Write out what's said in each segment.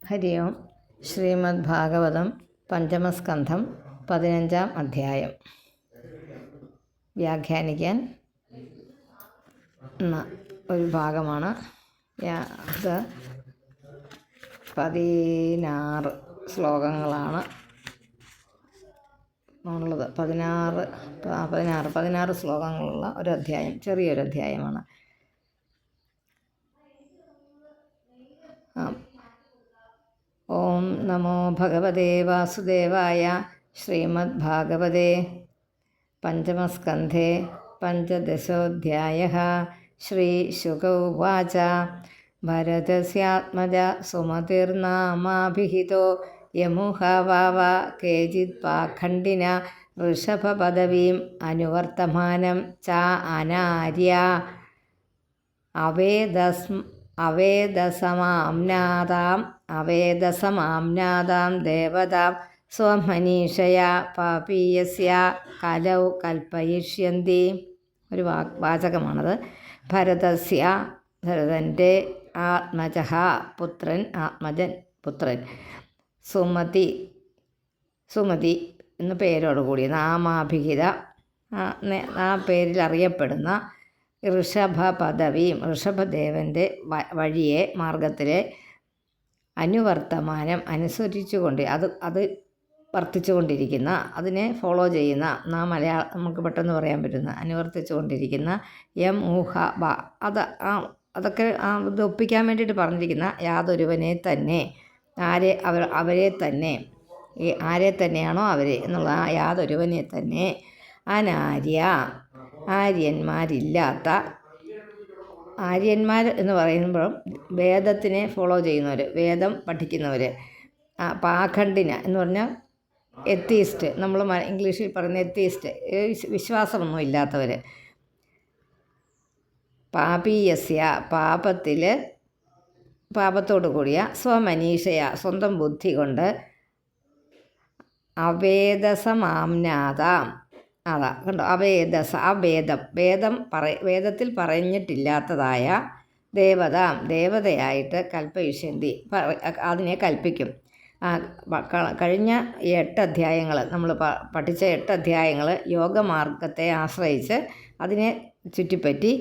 ഹരി ഓം. ശ്രീമദ് ഭാഗവതം പഞ്ചമസ്കന്ധം 15-ാം അധ്യായം. വ്യാഖ്യാനിക്കാൻ ഒരു ഭാഗമാണ്. ഇത് 16 ശ്ലോകങ്ങളാണ് ഉള്ളത്. 16 ശ്ലോകങ്ങളുള്ള ഒരു അധ്യായം, ചെറിയൊരു അധ്യായമാണ്. ഓം നമോ ഭഗവതേ വാസുദേവായ. ശ്രീമദ് ഭാഗവതേ പഞ്ചമസ്കന്ധേ പഞ്ചദശോऽധ്യായः. ശ്രീശുക ഉവാച. ഭരതസ്യാത്മജ സുമതിർനാമാഭിഹിതോ യമുഹ വാവ കേചിത് പാഖണ്ഡിന ഋഷഭപദവീം അനുവർത്തമാനം ച അനാര്യ അവേദസമാംനാദാം ദേവതാം സ്വമനീഷയാ പാപീയസ്യ കലൗ കൽപ്പയിഷ്യന്തി. ഒരു വാചകമാണത്. ഭരതൻ്റെ ആത്മജഃ പുത്രൻ സുമതി എന്ന പേരോടുകൂടി നാമാഭിഹിത ആ പേരിൽ അറിയപ്പെടുന്ന ഋഷഭപദവിയും ഋഷഭദേവൻ്റെ വഴിയെ മാർഗത്തിലെ അനുവർത്തമാനം അനുസരിച്ചുകൊണ്ട് അത് വർത്തിച്ചുകൊണ്ടിരിക്കുന്ന, അതിനെ ഫോളോ ചെയ്യുന്ന, നമുക്ക് പെട്ടെന്ന് പറയാൻ പറ്റുന്ന അനുവർത്തിച്ചുകൊണ്ടിരിക്കുന്ന ഊഹ ബ അതൊക്കെ ഇത് ഒപ്പിക്കാൻ വേണ്ടിയിട്ട് പറഞ്ഞിരിക്കുന്ന യാതൊരുവനെ തന്നെ, അവരെ തന്നെ, ആരെ തന്നെയാണോ അവരെ എന്നുള്ള ആ യാതൊരുവനെ തന്നെ ആര്യന്മാരില്ലാത്ത, ആര്യന്മാർ എന്ന് പറയുമ്പോഴും വേദത്തിനെ ഫോളോ ചെയ്യുന്നവർ, വേദം പഠിക്കുന്നവർ. പാഖണ്ഡിന എന്ന് പറഞ്ഞാൽ എത്തീസ്റ്റ്, നമ്മൾ ഇംഗ്ലീഷിൽ പറയുന്ന എത്തീസ്റ്റ്, വിശ്വാസമൊന്നും ഇല്ലാത്തവർ. പാപീയസ്യ പാപത്തോടു കൂടിയ സ്വമനീഷയ സ്വന്തം ബുദ്ധി കൊണ്ട് അവേദസമാംനാദാം. അതാ കണ്ടോ, വേദത്തിൽ പറഞ്ഞിട്ടില്ലാത്തതായ ദേവതയായിട്ട് കൽപ്പയിഷ്യന്തി, അതിനെ കൽപ്പിക്കും. കഴിഞ്ഞ 8 അധ്യായങ്ങൾ നമ്മൾ പഠിച്ച 8 അധ്യായങ്ങൾ യോഗമാർഗത്തെ ആശ്രയിച്ച് അതിനെ ചുറ്റിപ്പറ്റി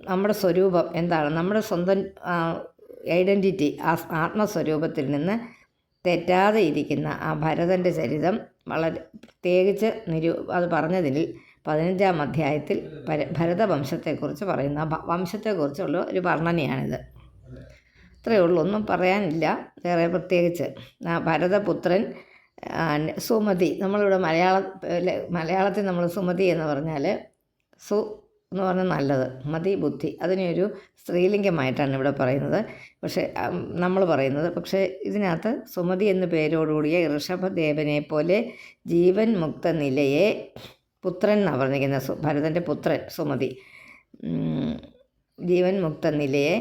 നമ്മുടെ സ്വരൂപം എന്താണ്, നമ്മുടെ സ്വന്തം ഐഡൻറ്റിറ്റി, ആത്മസ്വരൂപത്തിൽ നിന്ന് തെറ്റാതെ ഇരിക്കുന്ന ആ ഭരതൻ്റെ ചരിതം വളരെ പ്രത്യേകിച്ച് അത് പറഞ്ഞതിൽ 15-ാം അധ്യായത്തിൽ ഭരതവംശത്തെക്കുറിച്ച് പറയുന്ന വംശത്തെക്കുറിച്ചുള്ള ഒരു വർണ്ണനയാണിത്. ഇത്രയേ ഉള്ളൂ, ഒന്നും പറയാനില്ല വേറെ പ്രത്യേകിച്ച്. ഭരതപുത്രൻ സുമതി, നമ്മളിവിടെ മലയാളത്തിൽ നമ്മൾ സുമതി എന്ന് പറഞ്ഞാൽ എന്ന് പറഞ്ഞാൽ നല്ലത്, മതി ബുദ്ധി, അതിനെയൊരു സ്ത്രീലിംഗമായിട്ടാണ് ഇവിടെ പറയുന്നത്. നമ്മൾ പറയുന്നത് പക്ഷേ ഇതിനകത്ത് സുമതി എന്ന പേരോടുകൂടിയ ഋഷഭദേവനെ പോലെ ജീവൻ മുക്ത നിലയെ പുത്രൻ എന്നാണ് പറഞ്ഞിരിക്കുന്നത്. ഭരതൻ്റെ പുത്രൻ സുമതി, ജീവൻ മുക്ത നിലയെ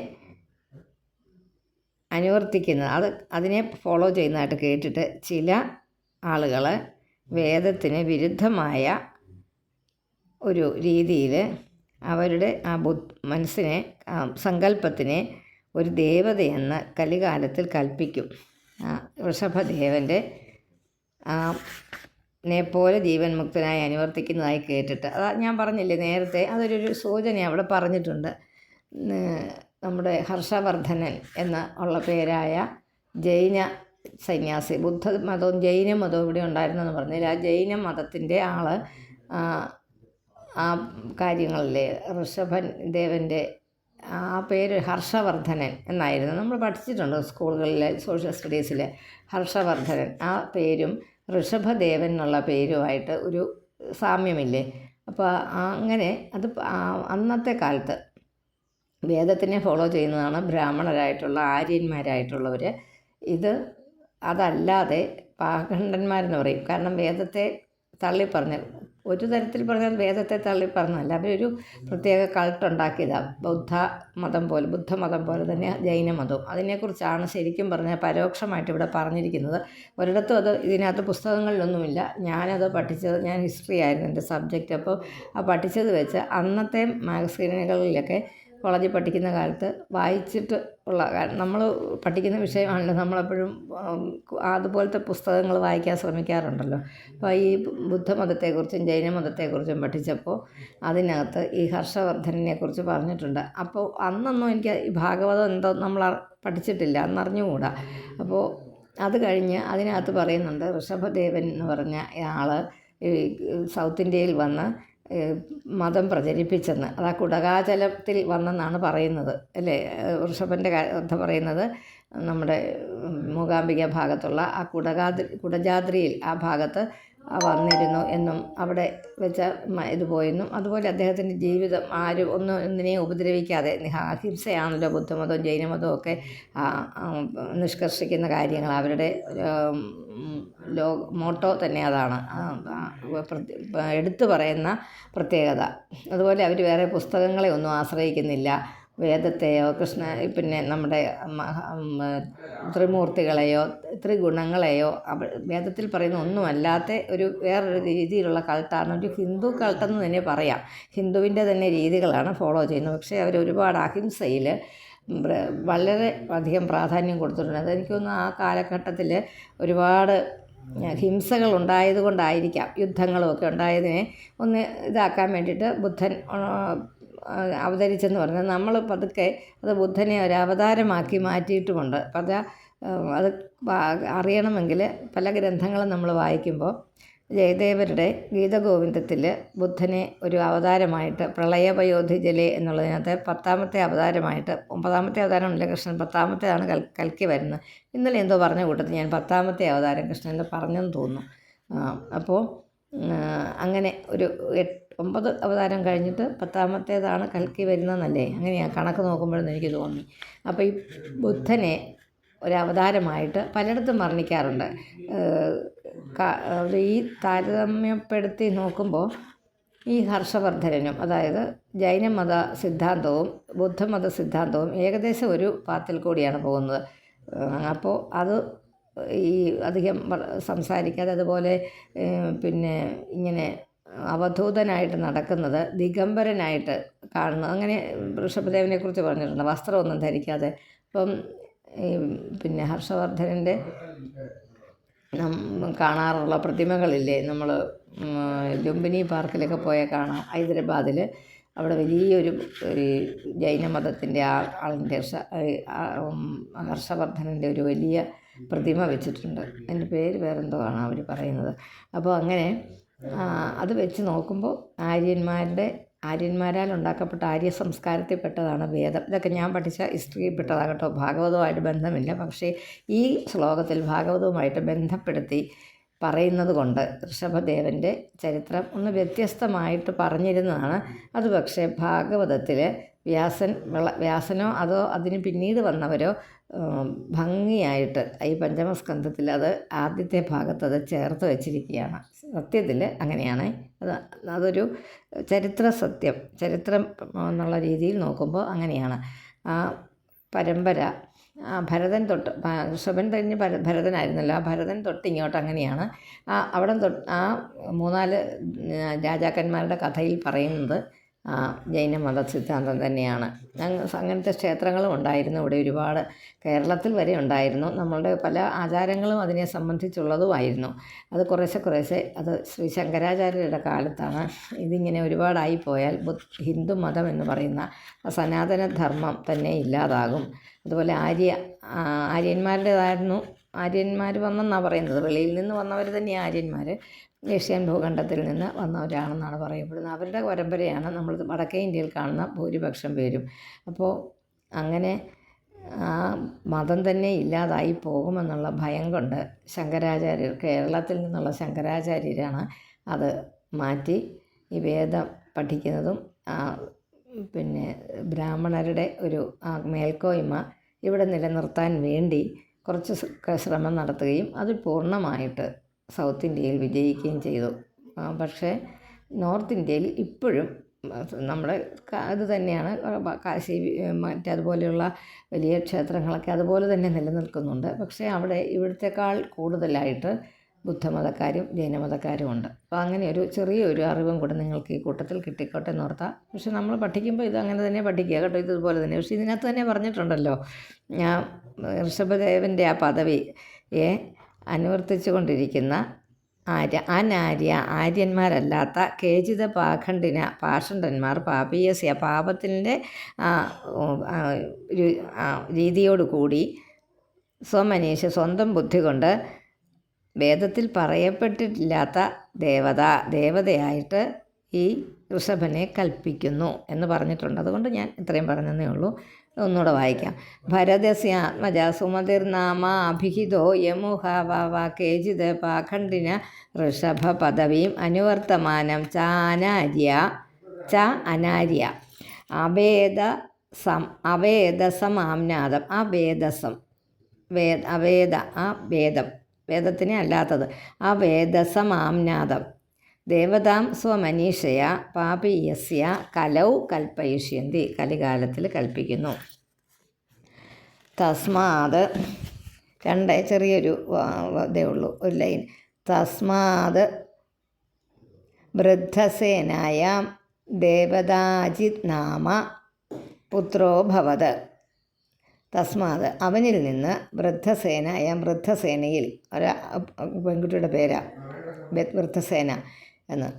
അനുവർത്തിക്കുന്നത്, അതിനെ ഫോളോ ചെയ്യുന്നതായിട്ട് കേട്ടിട്ട് ചില ആളുകൾ വേദത്തിന് വിരുദ്ധമായ ഒരു രീതിയിൽ അവരുടെ ആ മനസ്സിനെ, സങ്കല്പത്തിനെ ഒരു ദേവതയെന്ന് കലികാലത്തിൽ കൽപ്പിക്കും. ഋഷഭദേവൻ്റെ പോലെ ജീവൻ മുക്തനായി അനുവർത്തിക്കുന്നതായി കേട്ടിട്ട്, ഞാൻ പറഞ്ഞില്ലേ നേരത്തെ, അതൊരു സൂചന അവിടെ പറഞ്ഞിട്ടുണ്ട്. നമ്മുടെ ഹർഷവർദ്ധനൻ ഉള്ള പേരായ ജൈന സന്യാസി, ബുദ്ധമതവും ജൈന മതവും ഇവിടെ ഉണ്ടായിരുന്നെന്ന് പറഞ്ഞാൽ ആ ജൈന മതത്തിൻ്റെ ആ കാര്യങ്ങളിലെ ഋഷഭൻ ദേവൻ്റെ ആ പേര് ഹർഷവർദ്ധനൻ എന്നായിരുന്നു. നമ്മൾ പഠിച്ചിട്ടുണ്ട് സ്കൂളുകളിലെ സോഷ്യൽ സ്റ്റഡീസിൽ. ഹർഷവർദ്ധനൻ ആ പേരും ഋഷഭദേവൻ എന്നുള്ള പേരുമായിട്ട് ഒരു സാമ്യമില്ലേ? അപ്പോൾ അങ്ങനെ അത് അന്നത്തെ കാലത്ത് വേദത്തിനെ ഫോളോ ചെയ്യുന്നതാണ് ബ്രാഹ്മണരായിട്ടുള്ള ആര്യന്മാരായിട്ടുള്ളവർ. അതല്ലാതെ പാഖണ്ഡന്മാരെന്ന് പറയും. കാരണം വേദത്തെ തള്ളിപ്പറഞ്ഞ, ഒരു തരത്തിൽ പറഞ്ഞാൽ വേദത്തെ തള്ളിപ്പറഞ്ഞല്ല, അവരൊരു പ്രത്യേക കൾട്ടുണ്ടാക്കിയതാണ്. ബുദ്ധമതം പോലെ തന്നെ ജൈനമതവും. അതിനെക്കുറിച്ചാണ് ശരിക്കും പറഞ്ഞാൽ പരോക്ഷമായിട്ട് ഇവിടെ പറഞ്ഞിരിക്കുന്നത്. ഒരിടത്തും ഇതിനകത്ത് പുസ്തകങ്ങളിലൊന്നുമില്ല. ഞാനത് പഠിച്ചത്, ഞാൻ ഹിസ്റ്ററി ആയിരുന്നു എൻ്റെ സബ്ജക്റ്റ്. അപ്പോൾ ആ പഠിച്ചത് വെച്ച് അന്നത്തെ മാഗസീനുകളിലൊക്കെ കോളേജിൽ പഠിക്കുന്ന കാലത്ത് വായിച്ചിട്ട് ഉള്ള, നമ്മൾ പഠിക്കുന്ന വിഷയമാണല്ലോ, നമ്മളെപ്പോഴും അതുപോലത്തെ പുസ്തകങ്ങൾ വായിക്കാൻ ശ്രമിക്കാറുണ്ടല്ലോ. അപ്പോൾ ഈ ബുദ്ധമതത്തെക്കുറിച്ചും ജൈനമതത്തെക്കുറിച്ചും പഠിച്ചപ്പോൾ അതിനകത്ത് ഈ ഹർഷവർദ്ധനെക്കുറിച്ച് പറഞ്ഞിട്ടുണ്ട്. അപ്പോൾ അന്നൊന്നും എനിക്ക് ഈ ഭാഗവതം എന്തോ നമ്മൾ പഠിച്ചിട്ടില്ല, അന്നറിഞ്ഞുകൂടാ. അപ്പോൾ അത് കഴിഞ്ഞ് അതിനകത്ത് പറയുന്നുണ്ട്, ഋഷഭദേവൻ എന്ന് പറഞ്ഞ ആൾ ഈ സൗത്ത് ഇന്ത്യയിൽ വന്ന് മതം പ്രചരിപ്പിച്ചെന്ന്. അത് ആ കുടകാചലത്തിൽ വന്നെന്നാണ് പറയുന്നത് അല്ലേ. ഋഷഭൻ്റെ കഥ പറയുന്നത് നമ്മുടെ മൂകാംബിക ഭാഗത്തുള്ള ആ കുടജാദ്രിയിൽ ആ ഭാഗത്ത് വന്നിരുന്നു എന്നും അവിടെ വെച്ച ഇത് പോയെന്നും, അതുപോലെ അദ്ദേഹത്തിൻ്റെ ജീവിതം ആരും ഒന്നിനെയും ഉപദ്രവിക്കാതെ, അഹിംസയാണല്ലോ ബുദ്ധമതവും ജൈനമതവും ഒക്കെ നിഷ്കർഷിക്കുന്ന കാര്യങ്ങൾ. അവരുടെ മോട്ടോ തന്നെ അതാണ്, എടുത്തു പറയുന്ന പ്രത്യേകത. അതുപോലെ അവർ വേറെ പുസ്തകങ്ങളെ ഒന്നും ആശ്രയിക്കുന്നില്ല, വേദത്തെയോ പിന്നെ നമ്മുടെ ത്രിമൂർത്തികളെയോ ത്രിഗുണങ്ങളെയോ വേദത്തിൽ പറയുന്ന ഒന്നുമല്ലാത്ത ഒരു വേറൊരു രീതിയിലുള്ള കൾട്ടാണ്. ഒരു ഹിന്ദു കൾട്ടെന്ന് തന്നെ പറയാം. ഹിന്ദുവിൻ്റെ തന്നെ രീതികളാണ് ഫോളോ ചെയ്യുന്നത്. പക്ഷേ അവർ ഒരുപാട് അഹിംസയിൽ വളരെ അധികം പ്രാധാന്യം കൊടുത്തിട്ടുണ്ട്. അതെനിക്ക് തോന്നുന്നു ആ കാലഘട്ടത്തിൽ ഒരുപാട് ഹിംസകൾ ഉണ്ടായതുകൊണ്ടായിരിക്കാം, യുദ്ധങ്ങളുമൊക്കെ ഉണ്ടായതിനെ ഒന്ന് ഇതാക്കാൻ വേണ്ടിയിട്ട് ബുദ്ധൻ അവതരിച്ചെന്ന് പറഞ്ഞാൽ നമ്മൾ പതുക്കെ അത് ബുദ്ധനെ ഒരു അവതാരമാക്കി മാറ്റിയിട്ടുമുണ്ട്. അപ്പം അത് അറിയണമെങ്കിൽ പല ഗ്രന്ഥങ്ങളും നമ്മൾ വായിക്കുമ്പോൾ ജയദേവരുടെ ഗീതഗോവിന്ദത്തിൽ ബുദ്ധനെ ഒരു അവതാരമായിട്ട് പ്രളയപയോധി ജലെ എന്നുള്ളതിനകത്ത് 10ാമത്തെ അവതാരമായിട്ട്, 9ാമത്തെ അവതാരമല്ല കൃഷ്ണൻ, 10ാമത്തെയാണ് കൽക്കി വരുന്നത്. ഇന്നലെ എന്തോ പറഞ്ഞ കൂട്ടത്തിൽ ഞാൻ 10ാമത്തെ അവതാരം കൃഷ്ണൻ്റെ പറഞ്ഞെന്ന് തോന്നുന്നു. അപ്പോൾ അങ്ങനെ ഒരു 9 അവതാരം കഴിഞ്ഞിട്ട് 10ാമത്തേതാണ് കൽക്കി വരുന്നതെന്നല്ലേ, അങ്ങനെയാണ് കണക്ക് നോക്കുമ്പോഴെന്ന് എനിക്ക് തോന്നി. അപ്പോൾ ഈ ബുദ്ധനെ ഒരവതാരമായിട്ട് പലയിടത്തും വർണ്ണിക്കാറുണ്ട്. ഈ താരതമ്യപ്പെടുത്തി നോക്കുമ്പോൾ ഈ ഹർഷവർദ്ധനും, അതായത് ജൈനമത സിദ്ധാന്തവും ബുദ്ധമത സിദ്ധാന്തവും ഏകദേശം ഒരു പാത്തിൽ കൂടിയാണ് പോകുന്നത്. അപ്പോൾ അത് ഈ അധികം സംസാരിക്കാതെ, അതുപോലെ പിന്നെ ഇങ്ങനെ അവധൂതനായിട്ട് നടക്കുന്നത്, ദിഗംബരനായിട്ട് കാണുന്നത്, അങ്ങനെ ഋഷഭദേവനെക്കുറിച്ച് പറഞ്ഞിട്ടുണ്ട്, വസ്ത്രമൊന്നും ധരിക്കാതെ. അപ്പം പിന്നെ ഹർഷവർദ്ധനൻ്റെ കാണാറുള്ള പ്രതിമകളില്ലേ, നമ്മൾ ലുംബിനി പാർക്കിലൊക്കെ പോയാൽ കാണാം, ഹൈദരാബാദിൽ. അവിടെ വലിയൊരു ജൈനമതത്തിൻ്റെ ആളിൻ്റെ ഹർഷവർദ്ധനൻ്റെ ഒരു വലിയ പ്രതിമ വെച്ചിട്ടുണ്ട്. അതിൻ്റെ പേര് വേറെന്തോ ആണ് അവർ പറയുന്നത്. അപ്പോൾ അങ്ങനെ അത് വെച്ച് നോക്കുമ്പോൾ ആര്യന്മാരാൽ ഉണ്ടാക്കപ്പെട്ട ആര്യ സംസ്കാരത്തിൽപ്പെട്ടതാണ് വേദം. ഇതൊക്കെ ഞാൻ പഠിച്ച ഹിസ്റ്ററിയിൽപ്പെട്ടതാകട്ടോ, ഭാഗവതവുമായിട്ട് ബന്ധമില്ല. പക്ഷേ ഈ ശ്ലോകത്തിൽ ഭാഗവതവുമായിട്ട് ബന്ധപ്പെടുത്തി പറയുന്നത് കൊണ്ട് ഋഷഭദേവൻ്റെ ചരിത്രം ഒന്ന് വ്യത്യസ്തമായിട്ട് പറഞ്ഞിരുന്നതാണ്. അത് പക്ഷേ ഭാഗവതത്തിൽ വ്യാസനോ അതോ അതിന് പിന്നീട് വന്നവരോ ഭംഗിയായിട്ട് ഈ പഞ്ചമസ്കന്ധത്തിൽ അത് ആദ്യത്തെ ഭാഗത്ത് അത് ചേർത്ത് വച്ചിരിക്കുകയാണ്. സത്യത്തിൽ അങ്ങനെയാണ്. അതൊരു ചരിത്രം എന്നുള്ള രീതിയിൽ നോക്കുമ്പോൾ അങ്ങനെയാണ്. ആ പരമ്പര ഭരതൻ തൊട്ട്, ഋഷഭൻ കഴിഞ്ഞ് ഭരതനായിരുന്നല്ലോ, ആ ഭരതൻ തൊട്ട് ഇങ്ങോട്ട് അങ്ങനെയാണ്. അവിടെ തൊട്ട് 3-4 രാജാക്കന്മാരുടെ കഥയിൽ പറയുന്നത് ജൈനമത സിദ്ധാന്തം തന്നെയാണ്. അങ്ങനത്തെ ക്ഷേത്രങ്ങളും ഉണ്ടായിരുന്നു ഇവിടെ, ഒരുപാട് കേരളത്തിൽ വരെ ഉണ്ടായിരുന്നു. നമ്മളുടെ പല ആചാരങ്ങളും അതിനെ സംബന്ധിച്ചുള്ളതുമായിരുന്നു. അത് കുറേശ്ശെ അത് ശ്രീ ശങ്കരാചാര്യരുടെ കാലത്താണ് ഇതിങ്ങനെ ഒരുപാടായിപ്പോയാൽ ഹിന്ദു മതം എന്ന് പറയുന്ന സനാതനധർമ്മം തന്നെ ഇല്ലാതാകും. അതുപോലെ ആര്യന്മാരുടേതായിരുന്നു, ആര്യന്മാർ വന്നെന്നാണ് പറയുന്നത്, വെളിയിൽ നിന്ന് വന്നവർ തന്നെ ആര്യന്മാർ, ഏഷ്യൻ ഭൂഖണ്ഡത്തിൽ നിന്ന് വന്നവരാണെന്നാണ് പറയപ്പെടുന്നത്. അവരുടെ പരമ്പരയാണ് നമ്മൾ വടക്കേ ഇന്ത്യയിൽ കാണുന്ന ഭൂരിപക്ഷം പേരും. അപ്പോൾ അങ്ങനെ ആ മതം തന്നെ ഇല്ലാതായി പോകുമെന്നുള്ള ഭയം കൊണ്ട് ശങ്കരാചാര്യർ, കേരളത്തിൽ നിന്നുള്ള ശങ്കരാചാര്യരാണ് അത് മാറ്റി ഈ വേദം പഠിക്കുന്നതും പിന്നെ ബ്രാഹ്മണരുടെ ഒരു മേൽക്കോയ്മ ഇവിടെ നിലനിർത്താൻ വേണ്ടി കുറച്ച് ശ്രമം നടത്തുകയും അത് പൂർണ്ണമായിട്ട് സൗത്ത് ഇന്ത്യയിൽ വിജയിക്കുകയും ചെയ്തു. പക്ഷേ നോർത്ത് ഇന്ത്യയിൽ ഇപ്പോഴും നമ്മുടെ അത് തന്നെയാണ്, കാശി മറ്റതുപോലെയുള്ള വലിയ ക്ഷേത്രങ്ങളൊക്കെ അതുപോലെ തന്നെ നിലനിൽക്കുന്നുണ്ട്. പക്ഷേ അവിടെ ഇവിടത്തേക്കാൾ കൂടുതലായിട്ട് ബുദ്ധമതക്കാരും ജൈനമതക്കാരും ഉണ്ട്. അപ്പോൾ അങ്ങനെ ഒരു ചെറിയൊരു അറിവും കൂടെ നിങ്ങൾക്ക് ഈ കൂട്ടത്തിൽ കിട്ടിക്കോട്ടെ എന്ന് ഓർത്താൽ. പക്ഷെ നമ്മൾ പഠിക്കുമ്പോൾ ഇത് അങ്ങനെ തന്നെ പഠിക്കുക കേട്ടോ, ഇതുപോലെ തന്നെ. പക്ഷേ ഇതിനകത്ത് തന്നെ പറഞ്ഞിട്ടുണ്ടല്ലോ, ഞാൻ ഋഷഭദേവൻ്റെ ആ പദവിയെ അനുവർത്തിച്ചു കൊണ്ടിരിക്കുന്ന ആര്യന്മാരല്ലാത്ത കേചിത പാഷണ്ഡന്മാർ പാപീയസ്യ പാപത്തിൻ്റെ രീതിയോട് കൂടി സ്വന്തം ബുദ്ധി കൊണ്ട് വേദത്തിൽ പറയപ്പെട്ടിട്ടില്ലാത്ത ദേവതയായിട്ട് ഈ ഋഷഭനെ കൽപ്പിക്കുന്നു എന്ന് പറഞ്ഞിട്ടുണ്ട്. അതുകൊണ്ട് ഞാൻ ഇത്രയും പറഞ്ഞതേ ഉള്ളൂ. ഒന്നുകൂടെ വായിക്കാം. ഭരതസ്യ ആത്മജ സുമതിർനാമ അഭിഹിതോ യമുഹ വാവ കേചിത് പാഖണ്ഡിന ഋഷഭ പദവീം അനുവർത്തമാനം അനാര്യ അവേദസമാംനാദം വേദത്തിനെ അല്ലാത്തത് വേദസമാംനാദം ദേവതാം സ്വമനീഷയ പാപീയസ്യ കലൗ കൽപ്പയിഷ്യന്തി കലികാലത്തിൽ കൽപ്പിക്കുന്നു. തസ്മാത് ചെറിയൊരു ഇതേ ഉള്ളൂ, ഒരു ലൈൻ. തസ്മാത് വൃദ്ധസേനായാം ദേവതാജിത് നാമ പുത്രോ ഭവത്. തസ്മാത് അവനിൽ നിന്ന് വൃദ്ധസേനയിൽ പെൺകുട്ടിയുടെ പേരാ വൃദ്ധസേന എന്ന്,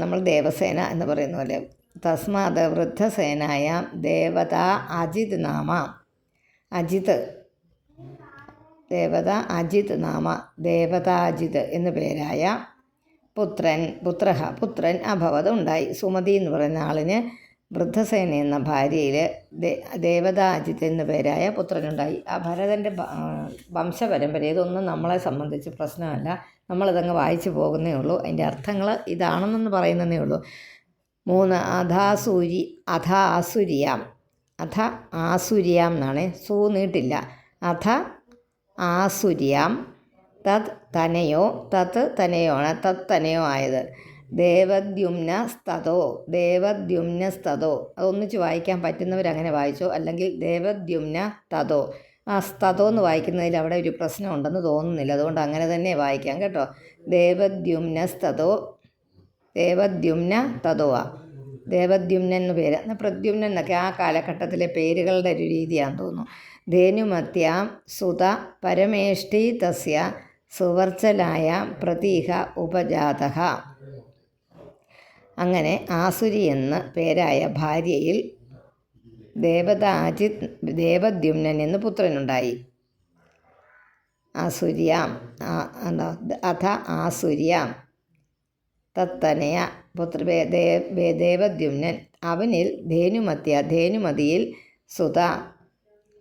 നമ്മൾ ദേവസേന എന്ന് പറയുന്ന പോലെ. തസ്മാത് വൃദ്ധസേനായാം ദേവതാ അജിത് നാമ ദേവതാജിത് എന്നു പേരായ പുത്രൻ അഭവത് ഉണ്ടായി. സുമതി എന്ന് പറയുന്ന ആളിന് വൃദ്ധസേന എന്ന ഭാര്യയിൽ ദേവതാജിത്ത് എന്ന പേരായ പുത്രനുണ്ടായി. ആ ഭരതൻ്റെ വംശപരമ്പര ഇതൊന്നും നമ്മളെ സംബന്ധിച്ച് പ്രശ്നമല്ല, നമ്മളിതങ്ങ് വായിച്ചു പോകുന്നേ ഉള്ളൂ. അതിൻ്റെ അർത്ഥങ്ങൾ ഇതാണെന്നൊന്ന് പറയുന്നതേ ഉള്ളൂ. 3 ആസുര്യാം എന്നാണ്, സൂ നീട്ടില്ല. ആസുര്യാം തത് തനയോ ആണ്, തനയോ ആയത്. ദേവദ്യുമ്നസ്തതോ അതൊന്നിച്ച് വായിക്കാൻ പറ്റുന്നവരങ്ങനെ വായിച്ചോ, അല്ലെങ്കിൽ ദേവദ്യുമ്ന തതോ. സ്തതോ എന്ന് വായിക്കുന്നതിൽ അവിടെ ഒരു പ്രശ്നമുണ്ടെന്ന് തോന്നുന്നില്ല, അതുകൊണ്ട് അങ്ങനെ തന്നെ വായിക്കാം കേട്ടോ. ദേവദ്യുമ്ന തതോവാ. ദേവദ്യുമ്നൻ എന്ന് പേര്. പ്രദ്യുമ്നൻ എന്നൊക്കെ ആ കാലഘട്ടത്തിലെ പേരുകളുടെ ഒരു രീതിയാണെന്ന് തോന്നുന്നു. ധേനുമത്യാം സുത പരമേഷ്ടി തസ്യ സുവർച്ചലായ പ്രതീഹ ഉപജാതഃ. അങ്ങനെ ആസുരി എന്ന പേരായ ഭാര്യയിൽ ദേവദ്യുമ്നൻ എന്ന് പുത്രനുണ്ടായി. ആസുര്യാം ആസുര്യാം തത്തനയ ദേവദ്യുമ്നൻ അവനിൽ ധേനുമതിയിൽ സുത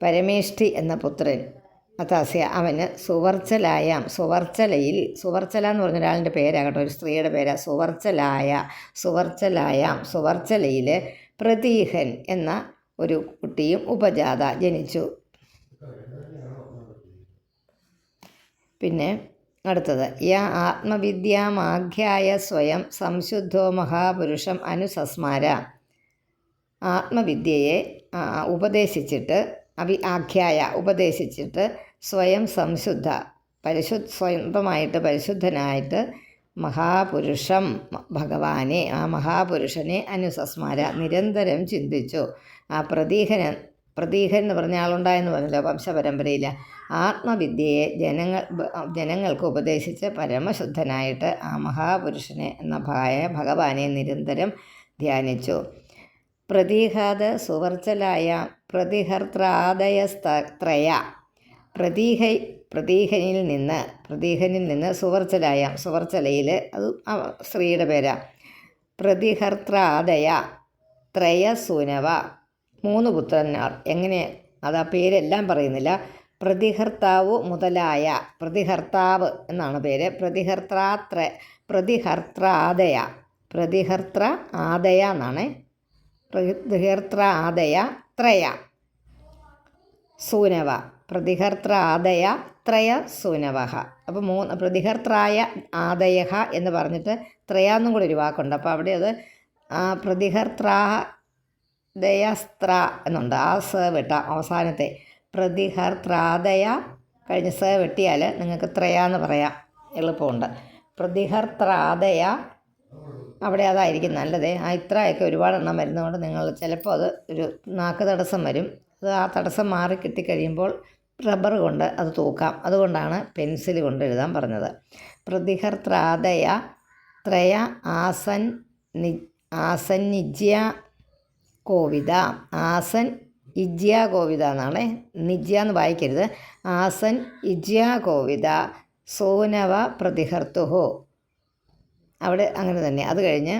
പരമേഷ്ഠി എന്ന പുത്രൻ. അതാസ്യ അവന് സുവർച്ചലയിൽ എന്ന് പറഞ്ഞ ഒരാളിൻ്റെ പേരാകട്ടെ, ഒരു സ്ത്രീയുടെ പേരാ. സുവർച്ചലയിൽ പ്രതീഹൻ എന്ന ഒരു കുട്ടിയും ഉപജാത ജനിച്ചു. പിന്നെ അടുത്തത് ആത്മവിദ്യാമാഖ്യായ സ്വയം സംശുദ്ധോ മഹാപുരുഷം അനുസസ്മാര. ആത്മവിദ്യയെ ഉപദേശിച്ചിട്ട് സ്വയം സ്വന്തമായിട്ട് പരിശുദ്ധനായിട്ട് മഹാപുരുഷം ഭഗവാനെ, ആ മഹാപുരുഷനെ അനുസസ്മാര നിരന്തരം ചിന്തിച്ചു. ആ പ്രതീഹൻ എന്ന് പറഞ്ഞ ആളുണ്ടായെന്ന് പറഞ്ഞല്ലോ വംശപരമ്പരയിൽ. ആത്മവിദ്യയെ ജനങ്ങൾക്ക് ഉപദേശിച്ച് പരമശുദ്ധനായിട്ട് ആ മഹാപുരുഷനെ എന്ന ഭഗവാനെ നിരന്തരം ധ്യാനിച്ചു. പ്രതീഹാദ സുവർച്ചലായ പ്രതിഹർത്രാദയസ്ത്രയ. പ്രതീഹനിൽ നിന്ന് സുവർച്ചലയിൽ, അത് സ്ത്രീയുടെ പേരാ. പ്രതിഹർത്രാദയ ത്രയസൂനവ 3 പുത്രന്മാർ. എങ്ങനെ അത് ആ പേരെല്ലാം പറയുന്നില്ല. പ്രതിഹർത്താവ് എന്നാണ് പേര്. പ്രതിഹർത്ര ആദയ എന്നാണ്. പ്രതിഹർത്ര ആദയ ത്രയ സൂനവ. പ്രതിഹർത്ര ആദയ ത്രയ സൂനവ. അപ്പോൾ 3 പ്രതിഹർത്രായ ആദയ എന്ന് പറഞ്ഞിട്ട് ത്രയാന്നും കൂടി ഒരു വാക്കുണ്ട്. അപ്പോൾ അവിടെ അത് പ്രതിഹർത്രാദയസ്ത്ര എന്നുണ്ട്. ആ സ വെട്ട അവസാനത്തെ പ്രതിഹർത്രാദയ കഴിഞ്ഞ് സ വെട്ടിയാൽ നിങ്ങൾക്ക് ത്രയാന്ന് പറയാം. എളുപ്പമുണ്ട്. പ്രതിഹർത്രാദയ അവിടെ അതായിരിക്കും നല്ലത്. ആ ഇത്രയൊക്കെ ഒരുപാടെണ്ണം വരുന്നതുകൊണ്ട് നിങ്ങൾ ചിലപ്പോൾ അത് ഒരു നാക്ക് തടസ്സം വരും. അത് ആ തടസ്സം മാറി കിട്ടിക്കഴിയുമ്പോൾ റബ്ബർ കൊണ്ട് അത് തൂക്കാം. അതുകൊണ്ടാണ് പെൻസിൽ കൊണ്ട് എഴുതാൻ പറഞ്ഞത്. പ്രതിഹർത്രാദയ ത്രയ ആസന്നിജ്യ കോവിത. ആസൻ ഇജ്യ കോവിത എന്നാണ്, നിജ്യ എന്ന് വായിക്കരുത്. ആസൻ ഇജ്യ കോവിത സോനവ പ്രതിഹർത്തുഹോ. അവിടെ അങ്ങനെ തന്നെ. അത് കഴിഞ്ഞ്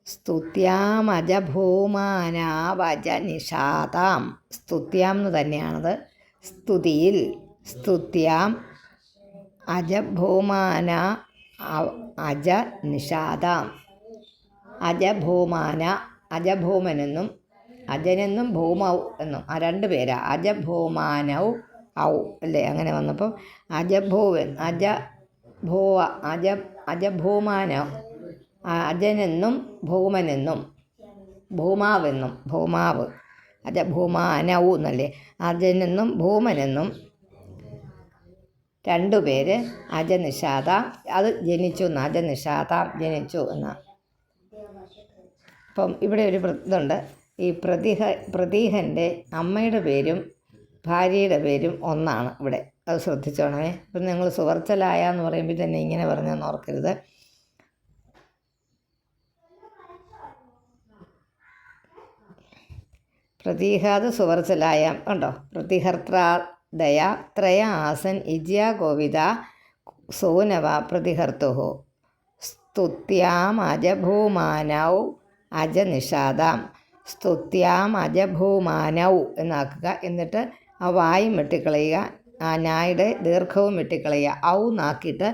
സ്തുത്യാമജഭൂമാനാവജ നിഷാതാം. സ്തുത്യാം എന്ന് തന്നെയാണത്. സ്തുതിയിൽ സ്തുത്യാം അജഭൂമാന അജ നിഷാതാം. അജഭൂമാന അജഭൂമനെന്നും അജനെന്നും ഭൂമൗ എന്നും ആ രണ്ട് പേരാ. അജഭൂമാനൗ ഔ അല്ലേ, അങ്ങനെ വന്നപ്പോൾ അജഭൂവൻ അജഭൂവ അജഭൂമാനൗ അജനെന്നും ഭൂമനെന്നും ഭൂമാവെന്നും ഭൂമാവ് അജഭൂമാനൗ എന്നല്ലേ. അജനെന്നും ഭൂമനെന്നും രണ്ടുപേര് അജനിഷാദ. അത് ജനിച്ചു എന്ന്, അജനിഷാദ ജനിച്ചു എന്ന്. അപ്പം ഇവിടെ ഒരു ഇതുണ്ട്. ഈ പ്രതീഹൻ്റെ അമ്മയുടെ പേരും ഭാര്യയുടെ പേരും ഒന്നാണ് ഇവിടെ. അത് ശ്രദ്ധിച്ചോണേ. ഇപ്പം നിങ്ങൾ സുവർച്ചലായ എന്ന് പറയുമ്പോൾ തന്നെ ഇങ്ങനെ പറഞ്ഞെന്ന് ഓർക്കരുത്. പ്രതീഹാത് സുവർച്ചലായ ഉണ്ടോ. പ്രതിഹർത്രാദയ ത്രയ ആസൻ ഇജ്യ കോവിത സോനവ പ്രതിഹർത്തുഹു സ്തുത്യാം അജഭൂമാനൗ അജനിഷാദാം. സ്തുത്യാം അജഭൂമാനൗ എന്നാക്കുക. എന്നിട്ട് ആ വായും വെട്ടിക്കളയുക, ആ നായുടെ ദീർഘവും വെട്ടിക്കളയുക. ഔ നാക്കിയിട്ട്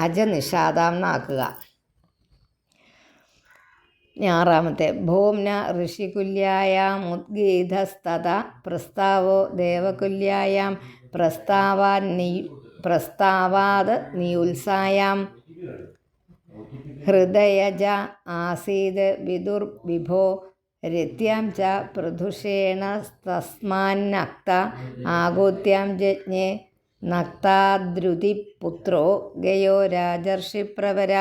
അജനിഷാദാം എന്നാക്കുക. 6 ഭൂംന ഋഷികുല്യായാം ഉദ്ഗീതസ്തത പ്രസ്താവോ ദേവകുല്യായാം പ്രസ്താവാത് നിയുത്സായാം ഹൃദയജ ആസീത് വിദുർവിഭോ രത്യാം ച പൃഥുഷേണ തസ്മാന്നക്ത ആഗോത്യാം ജജ്ഞേ നക്താദ്രുതിപുത്രോ ഗയോ രാജർഷിപ്രവര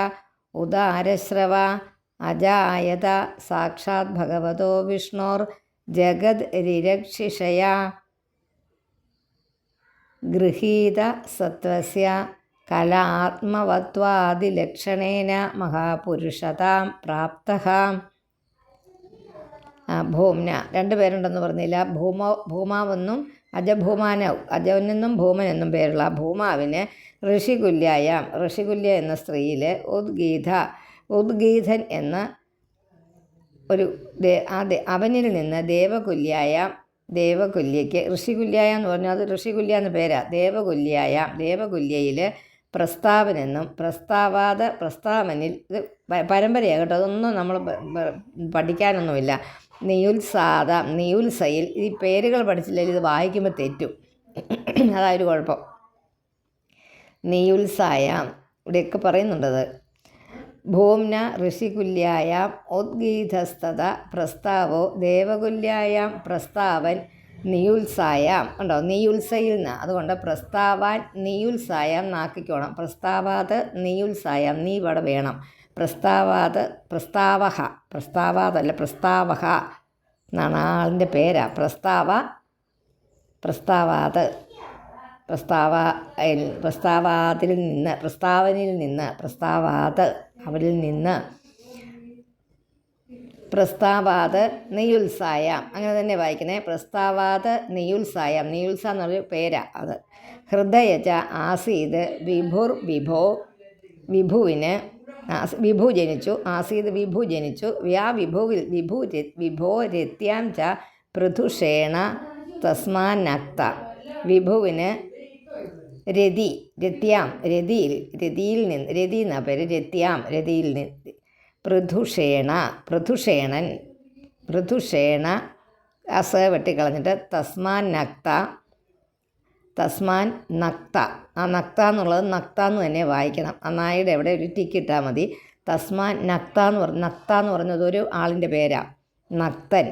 ഉദാരശ്രവ അജായത സാക്ഷാത് ഭഗവതോ വിഷ്ണോർ ജഗത് രിരക്ഷിഷയാ ഗൃഹീത സത്വസ്യ കലാത്മവത്വാദിലക്ഷണേന മഹാപുരുഷതാം പ്രാപ്തഃ. ഭൂംന 2 പേരുണ്ടെന്ന് പറഞ്ഞില്ല. ഭൂമാവെന്നും അജഭൂമാനവും അജനെന്നും ഭൂമനെന്നും പേരുള്ള ഭൂമാവിന് ഋഷികുല്യായാം ഋഷികുല്യ എന്ന സ്ത്രീയിൽ ഉദ്ഗീതൻ എന്ന ഒരു അവനിൽ നിന്ന് ദേവകുല്യയ്ക്ക് ഋഷികുല്യായ എന്ന് പറഞ്ഞാൽ അത് ഋഷികുല്യ എന്ന പേരാ. ദേവകുല്യയിൽ പ്രസ്താവനെന്നും പ്രസ്താവനിൽ ഇത് പരമ്പരയാകട്ടെ, അതൊന്നും നമ്മൾ പഠിക്കാനൊന്നുമില്ല. നിയുത്സയിൽ ഈ പേരുകൾ പഠിച്ചില്ലെങ്കിൽ ഇത് വായിക്കുമ്പോൾ തെറ്റും. അതായൊരു കുഴപ്പം. നിയുത്സായാം ഇവിടെയൊക്കെ പറയുന്നുണ്ടത്. ഭൂംന ഋഷികുല്യായാം ഉദ്ഗീതസ്തത പ്രസ്താവോ ദേവകുല്യായാം പ്രസ്താവൻ നിയുത്സായാം ഉണ്ടോ. നിയുത്സയിൽ നിന്ന്, അതുകൊണ്ട് പ്രസ്താവാൻ നിയുത്സായാം നാക്കിക്കോണം. പ്രസ്താവാത് നിയുത്സായാം നീ ഇവിടെ വേണം. പ്രസ്താവാതല്ല പ്രസ്താവഹ എന്നാണ് ആളിൻ്റെ പേരാ. പ്രസ്താവനിൽ നിന്ന് അവരിൽ നിന്ന് പ്രസ്താവാത് നിയുത്സായാം അങ്ങനെ തന്നെ വായിക്കണേ. പ്രസ്താവാത് നിയുത്സായാം. നിയുത്സ എന്നൊരു പേരാ അത്. ഹൃദയജ ആസീത് വിഭുവിന് വിഭു ജനിച്ചു. ആസീത് വിഭു ജനിച്ചു. വിഭോ രത്യാം ച പൃഥുഷേണ തസ്മാന്നക്ത. വിഭുവിന് രതിയിൽ നിന്ന് പേര്. രതിയിൽ നിന്ന് പൃഥുഷേണ അസ വെട്ടിക്കളഞ്ഞിട്ട് തസ്മാൻ നക്ത. ആ നക്ത എന്നുള്ളത് നക്ത എന്ന് തന്നെ വായിക്കണം. ആ നായുടെ എവിടെ ഒരു ടിക്കിട്ടാൽ മതി. തസ്മാൻ നക്ത എന്ന് പറഞ്ഞത് ഒരു ആളിൻ്റെ പേരാ. നക്തൻ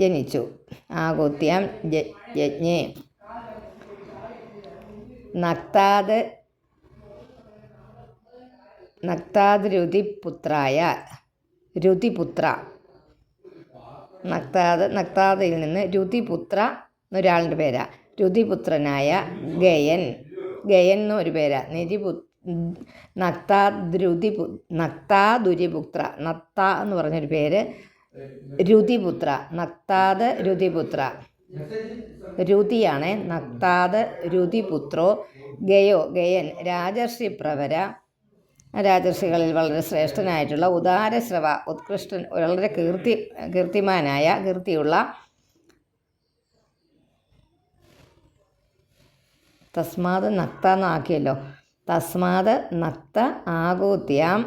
ജനിച്ചു. ആഗോത്യാം യജ്ഞേ നക്താദ് രുതിപുത്രായ രുതിപുത്ര നക്താദയിൽ നിന്ന് രുതിപുത്ര എന്നൊരാളുടെ പേരാ. രുതിപുത്രനായ ഗയൻ എന്നൊരു പേരാ. നക്താദുരിപുത്ര നക്ത എന്ന് പറഞ്ഞൊരു പേര്. രുതിപുത്ര നക്താദ് രുതിപുത്ര രുതിയാണ്. നക്താദ് രുതിപുത്രോ ഗയൻ രാജർഷി പ്രവര, രാജർഷികളിൽ വളരെ ശ്രേഷ്ഠനായിട്ടുള്ള ഉദാരശ്രവ ഉത്കൃഷ്ടൻ, വളരെ കീർത്തിയുള്ള തസ്മാത് നക്ത എന്നാക്കിയല്ലോ. തസ്മാത് നക്ത ആകൂത്യാം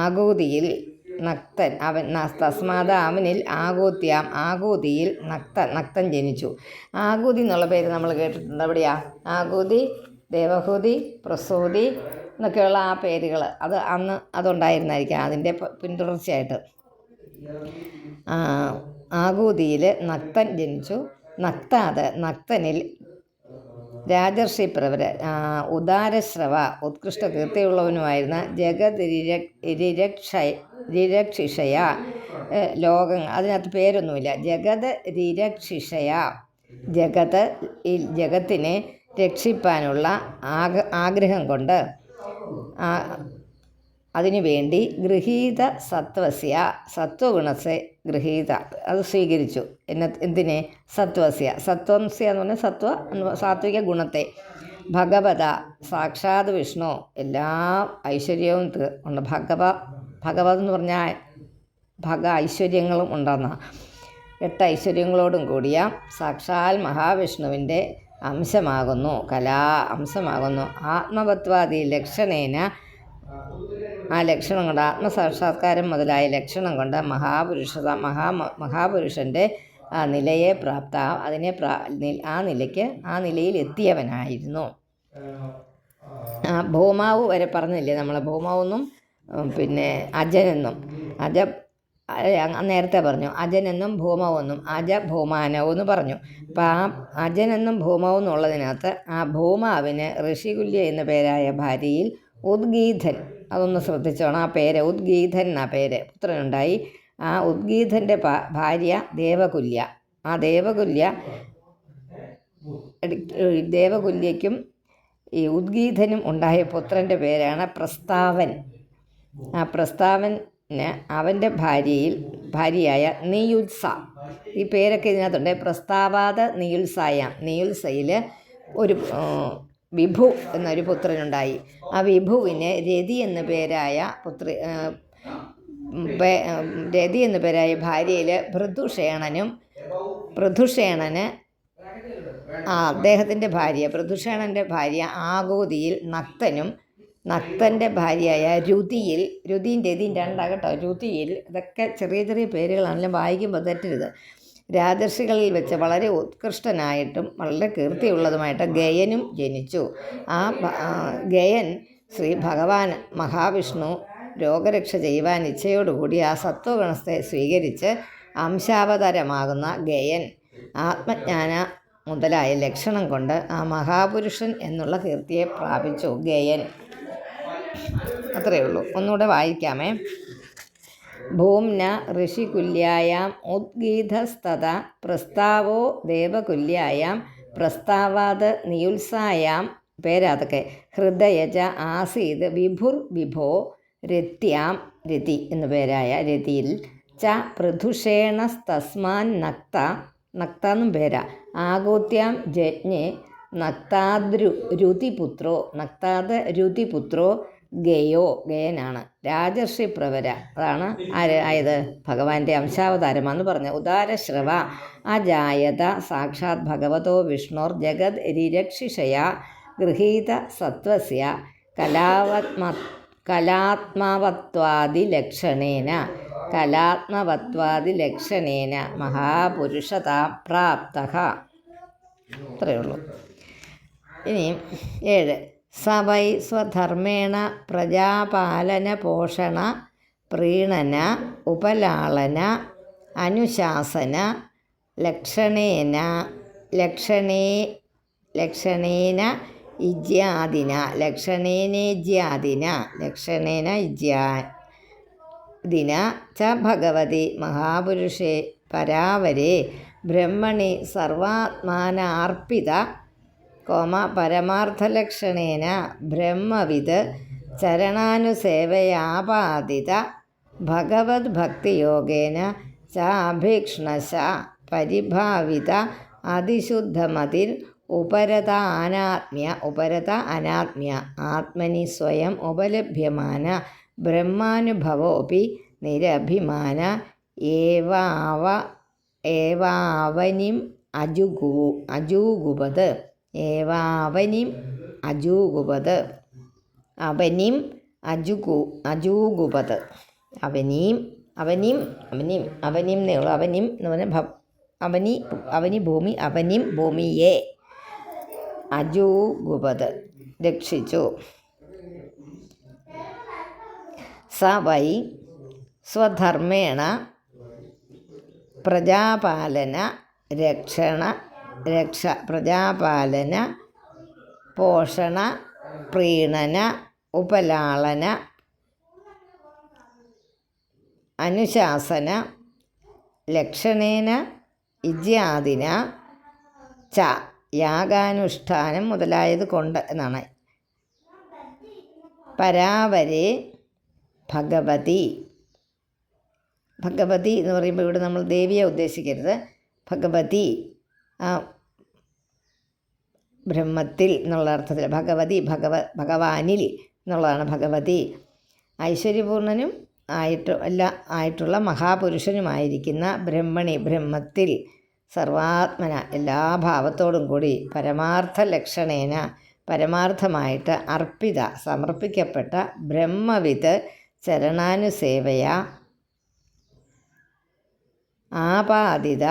ആകൂതിയിൽ നക്തൻ തസ്മാത് അവനിൽ ആകൂതിയിൽ നക്തൻ ജനിച്ചു. ആകൂതി എന്നുള്ള പേര് നമ്മൾ കേട്ടിട്ടുണ്ട്. എവിടെയാ? ആകൂതി, ദേവഹൂതി, പ്രസൂതി എന്നൊക്കെയുള്ള ആ പേരുകൾ അന്ന് അതുണ്ടായിരുന്നായിരിക്കാം, അതിൻ്റെ പിന്തുടർച്ചയായിട്ട്. ആകൂതിയിൽ നക്തൻ ജനിച്ചു. നക്തനിൽ രാജർഷി പ്രവര ഉദാരശ്രവ ഉത്കൃഷ്ട കീർത്തിയുള്ളവനുമായിരുന്ന രിരക്ഷിഷയ ലോകങ്ങൾ, അതിനകത്ത് പേരൊന്നുമില്ല. രിരക്ഷിഷയ ജഗത്തിനെ രക്ഷിപ്പാനുള്ള ആഗ്രഹം കൊണ്ട് അതിനുവേണ്ടി ഗൃഹീത സത്വഗുണത്തെ അത് സ്വീകരിച്ചു. എന്തിനെ? സത്വസ്യ എന്ന് പറഞ്ഞാൽ സാത്വിക ഗുണത്തെ. ഭഗവത സാക്ഷാത് വിഷ്ണു, എല്ലാ ഐശ്വര്യവും ഉണ്ട്. ഭഗവത് എന്ന് പറഞ്ഞാൽ ഐശ്വര്യങ്ങളും ഉണ്ടെന്ന 8 ഐശ്വര്യങ്ങളോടും കൂടിയ സാക്ഷാൽ മഹാവിഷ്ണുവിൻ്റെ അംശമാകുന്നു, അംശമാകുന്നു. ആത്മവത്വാദി ലക്ഷണേന, ആ ലക്ഷണം കൊണ്ട്, ആത്മസാക്ഷാത്കാരം മുതലായ ലക്ഷണം കൊണ്ട് മഹാപുരുഷൻ്റെ ആ നിലയെ ആ നിലയിൽ എത്തിയവനായിരുന്നു. ഭൗമാവ് വരെ പറഞ്ഞില്ലേ നമ്മൾ? ഭൗമാവെന്നും പിന്നെ അജനെന്നും. നേരത്തെ പറഞ്ഞു അജനെന്നും ഭൗമാവെന്നും ഭൗമാനവും എന്ന് പറഞ്ഞു. അപ്പോൾ ആ അജനെന്നും ഭൗമാവെന്നും ഉള്ളതിനകത്ത് ആ ഭൗമാവിന് ഋഷികുല്യ എന്ന പേരായ ഭാര്യയിൽ ഉദ്ഗീഥൻ, അതൊന്ന് ശ്രദ്ധിച്ചോണം, ആ പേര് ഉദ്ഗീഥൻ എന്നാ പേര്, പുത്രനുണ്ടായി. ആ ഉദ്ഗീഥൻ്റെ ഭാര്യ ദേവകുല്യ. ആ ദേവകുല്യയ്ക്കും ഈ ഉദ്ഗീഥനും ഉണ്ടായ പുത്രൻ്റെ പേരാണ് പ്രസ്താവൻ. ആ പ്രസ്താവന് അവൻ്റെ ഭാര്യയായ നിയുത്സ, ഈ പേരൊക്കെ ഇതിനകത്തുണ്ട്. പ്രസ്താവാത നിയുത്സയിൽ ഒരു വിഭു എന്നൊരു പുത്രനുണ്ടായി. ആ വിഭുവിന് രതി എന്നു പേരായ ഭാര്യയിൽ പൃഥുഷേണന് അദ്ദേഹത്തിൻ്റെ പൃഥുഷേണൻ്റെ ഭാര്യ ആകൂതിയിൽ നക്തൻ്റെ ഭാര്യയായ രുതിയും രതിയും രണ്ടാകട്ടോ. രുതിയിൽ, ഇതൊക്കെ ചെറിയ ചെറിയ പേരുകളാണെങ്കിലും വായിക്കുമ്പോൾ തെറ്റരുത്. രാജർഷികളിൽ വെച്ച് വളരെ ഉത്കൃഷ്ടനായിട്ടും വളരെ കീർത്തിയുള്ളതുമായിട്ട് ഗയനും ജനിച്ചു. ആ ഗയൻ ശ്രീ ഭഗവാൻ മഹാവിഷ്ണു രോഗരക്ഷ ചെയ്യുവാൻ ഇച്ഛയോടുകൂടി ആ സത്വഗുണത്തെ സ്വീകരിച്ച് അംശാവതാരമാകുന്ന ഗയൻ ആത്മജ്ഞാന മുതലായ ലക്ഷണം കൊണ്ട് ആ മഹാപുരുഷൻ എന്നുള്ള കീർത്തിയെ പ്രാപിച്ചു ഗയൻ. അത്രയേ ഉള്ളൂ. ഒന്നുകൂടെ വായിക്കാമേ. ഭൂംന ഋഷികുല്യായാം ഉദ്ഗീതസ്തത പ്രസ്താവോ ദേവകുല്യായാം പ്രസ്താവാത് നിയുത്സായാം, പേരാതൊക്കെ. ഹൃദയജ ആസീത് വിഭോ രത്യാം, രതി എന്നു പേരായ രതിയിൽ ച പൃഥുഷേണസ്തസ്മാൻ നക്ത എന്നും പേരാ. ആകൂത്യാം ജജ്ഞെ നക്താദ് രുതിപുത്രോ ഗയനാണ്. രാജർഷി പ്രവര, അതാണ് ആയത് ഭഗവാന്റെ അംശാവതാരമാണെന്ന് പറഞ്ഞു. ഉദാരശ്രവ അജായത സാക്ഷാത് ഭഗവതോ വിഷ്ണോർ ജഗത് രിരക്ഷിഷയാ ഗൃഹീത സത്വസ്യ കലാത്മവത്വാദിലക്ഷണേന മഹാപുരുഷതാ പ്രാപ്തഃ. അത്രയേ ഉള്ളൂ. ഇനി 7. സ വൈ സ്വധർമ്മേണ പ്രജാപാലന പോഷണ പ്രീണന ഉപലാളന അനുശാസന ലക്ഷണേന ഇജ്യാദിന ച ഭഗവതി മഹാപുരുഷേ പരാവരേ ബ്രഹ്മണി സർവാത്മാനാർപ്പിത പരമാർത്ഥലക്ഷണേന ബ്രഹ്മവിത് ചരണാനുസേവയാപാദിത ഭഗവദ്ഭക്തിയോഗേന ചാഭീക്ഷ്ണശ പരിഭാവിത അതിശുദ്ധമതിർ ഉപരത അനാത്മ്യ ആത്മനി സ്വയം ഉപലഭ്യമാന ബ്രഹ്മാനുഭവോപി നിരഭിമാന ഏവാവനിം അജൂഗുപത് അവനിം എന്നേ ഉള്ളൂ. അവനിം എന്ന് പറഞ്ഞാൽ അവനി ഭൂമി, അവനിം ഭൂമിയെ അജൂഗുപത് രക്ഷിച്ചു. സ വൈ സ്വധർമ്മേണ പ്രജാപാലന പ്രജാപാലന പോഷണ പ്രീണന ഉപലാളന അനുശാസന ലക്ഷണേന ഇജ്യാദിന ച യാഗാനുഷ്ഠാനം മുതലായത് കൊണ്ട് എന്നാണ്. പരാവരേ ഭഗവതി എന്ന് പറയുമ്പോൾ ഇവിടെ നമ്മൾ ദേവിയെ ഉദ്ദേശിക്കരുത്. ഭഗവതി ബ്രഹ്മത്തിൽ എന്നുള്ള അർത്ഥത്തിൽ ഭഗവാനിൽ എന്നുള്ളതാണ് ഭഗവതി. ഐശ്വര്യപൂർണനും ആയിട്ടുള്ള മഹാപുരുഷനുമായിരിക്കുന്ന ബ്രഹ്മണി ബ്രഹ്മത്തിൽ സർവാത്മന എല്ലാ ഭാവത്തോടും കൂടി പരമാർത്ഥ ലക്ഷണേന പരമാർത്ഥമായിട്ട് സമർപ്പിക്കപ്പെട്ട ബ്രഹ്മവിത് ചരണാനുസേവയ ആപാദിത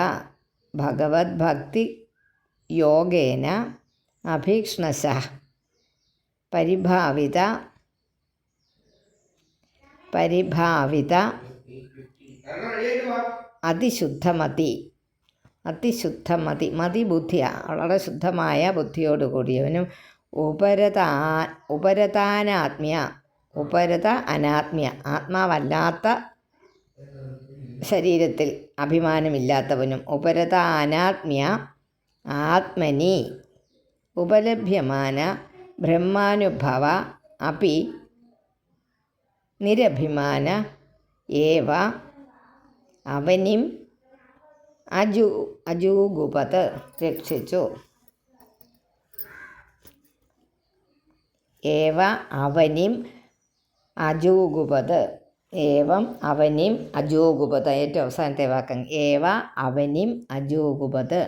ഭഗവദ്ഭക്തി യോഗേന അഭീക്ഷ്ണശ പരിഭാവിത അതിശുദ്ധമതി മതിബുദ്ധിയ വളരെ ശുദ്ധമായ ബുദ്ധിയോടുകൂടിയവനും അനാത്മ്യ ആത്മാവല്ലാത്ത ശരീരത്തിൽ അഭിമാനമില്ലാത്തവനും അനാത്മ്യ ആത്മനി ഉപലഭ്യമാന ബ്രഹ്മാനുഭവ അപി നിരഭിമാന ഏവ അവനിം അജൂഗുപത് രക്ഷിച്ചു. ഏവ അവനിം അജൂഗുപത് ഏറ്റവും അവസാനത്തെ വാക്കം ഏവ അവനിം അജൂഗുപത്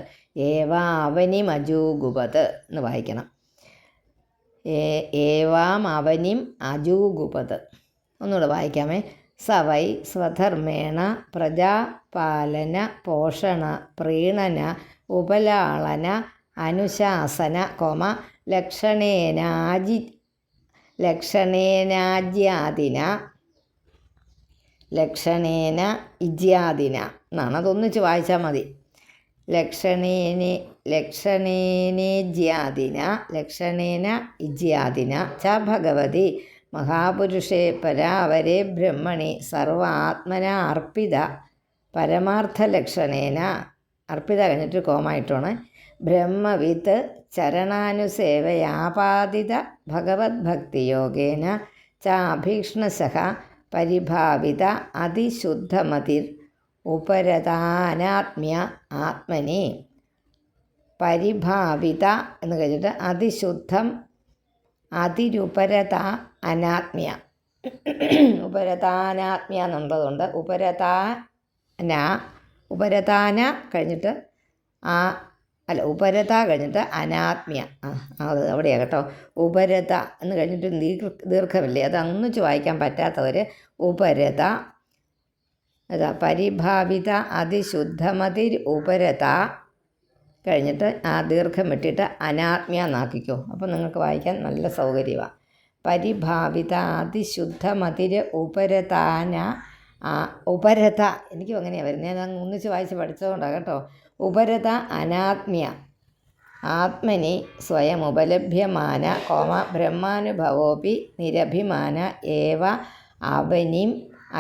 എന്ന് വായിക്കണം. ഏവാം അവനിം അജൂഗുപത് ഒന്നുകൂടെ വായിക്കാമേ. സവൈ സ്വധർമ്മേണ പ്രജാപാലന പോഷണ പ്രീണന ഉപലാളന അനുശാസന ലക്ഷണേന ഇജ്യാദിന എന്നാണ്. അതൊന്നിച്ച് വായിച്ചാൽ മതി. ലക്ഷണേന ഇജ്യാദിന ച ഭഗവതി മഹാപുരുഷേ പരാവരേ ബ്രഹ്മണി സർവാത്മന അർപ്പിത പരമാർത്ഥലക്ഷണേന അർപ്പിത കഴിഞ്ഞിട്ട് കോമായിട്ടാണ് ബ്രഹ്മവിത്ത് ചരണാനുസേവയാപാദിത ഭഗവദ്ഭക്തിയോഗേന ചാഭീക്ഷ്ണശഃ പരിഭാവിത അതിശുദ്ധമതിർ ഉപരതാനാത്മ്യ ആത്മനി പരിഭാവിത എന്ന് കഴിഞ്ഞിട്ട് അതിശുദ്ധം അതിരുപരത അനാത്മ്യ ഉപരതാനാത്മ്യ എന്നുള്ളതുകൊണ്ട് ഉപരതാന കഴിഞ്ഞിട്ട് ഉപരത കഴിഞ്ഞിട്ട് അനാത്മ്യ അത് അവിടെയാണ് കേട്ടോ. ഉപരത എന്ന് കഴിഞ്ഞിട്ട് ദീർഘമില്ലേ, അത് ഒന്നിച്ച് വായിക്കാൻ പറ്റാത്തവർ ഉപരത പരിഭാവിത അതിശുദ്ധമതിർ ഉപരത കഴിഞ്ഞിട്ട് ആ ദീർഘം ഇട്ടിട്ട് അനാത്മ്യ എന്നാക്കിക്കോ. അപ്പോൾ നിങ്ങൾക്ക് വായിക്കാൻ നല്ല സൗകര്യമാണ്. പരിഭാവിത അതിശുദ്ധമതിർ ഉപരതാന ഉപരത, എനിക്കും അങ്ങനെയാണ് വരുന്നത്, ഞാൻ അങ്ങ് ഒന്നിച്ച് വായിച്ച് പഠിച്ചതുകൊണ്ടാണ് കേട്ടോ. ഉപരത അനാത്മ്യ ആത്മനി സ്വയം ഉപലഭ്യമാന ബ്രഹ്മാനുഭവോപി നിരഭിമാന ഏവ അവനിം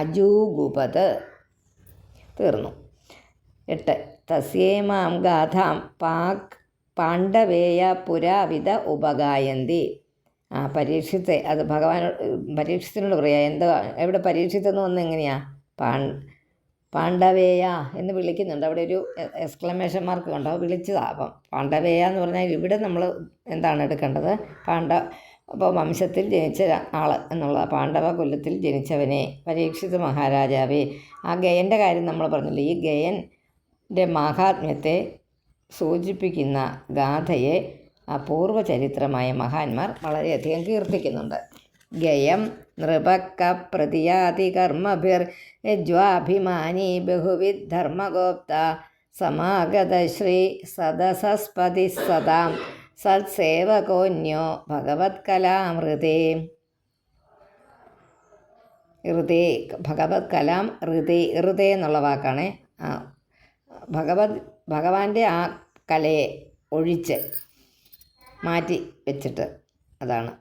അജൂഗുപത്. തീർന്നു. 8 തസ്യേമാം ഗാഥാം പാണ്ഡവേയ പുരാവിധ ഉപഗായന്തി. പരീക്ഷത്തെ അത് പരീക്ഷത്തിനോട് പറയാ. എന്താ എവിടെ പരീക്ഷത്തെന്ന് വന്ന് എങ്ങനെയാ പാണ്ഡവേയ എന്ന് വിളിക്കുന്നുണ്ട്. അവിടെ ഒരു എക്സ്ക്ലമേഷൻ മാർക്ക് കണ്ടോ, വിളിച്ചതാണ്. അപ്പം പാണ്ഡവേയ എന്ന് പറഞ്ഞാൽ ഇവിടെ നമ്മൾ എന്താണ് എടുക്കേണ്ടത്? അപ്പോൾ വംശത്തിൽ ജനിച്ച ആൾ എന്നുള്ളത്, പാണ്ഡവ കുലത്തിൽ ജനിച്ചവനെ, പരീക്ഷിത് മഹാരാജാവേ. ആ ഗയൻ്റെ കാര്യം നമ്മൾ പറഞ്ഞില്ലേ, ഈ ഗയൻ്റെ മാഹാത്മ്യത്തെ സൂചിപ്പിക്കുന്ന ഗാഥയെ പൂർവ്വചരിത്രമായ മഹാന്മാർ വളരെയധികം കീർത്തിക്കുന്നുണ്ട്. ഗയം നൃപക്ക പ്രതിയാതി കർമ്മഭിർ യജ്വാഭിമാനി ബഹുവിധ് ധർമ്മഗോപ്ത സമാഗത ശ്രീ സദസസ്പതി സദാം സത്സേവകോന്യോ ഭഗവത്കലാമൃതേ. ഭഗവത്കലാം ഹൃദയ എന്നുള്ള വാക്കാണ്. ഭഗവാന്റെ ആ കലയെ ഒഴിച്ച് മാറ്റി വെച്ചിട്ട്, അതാണ്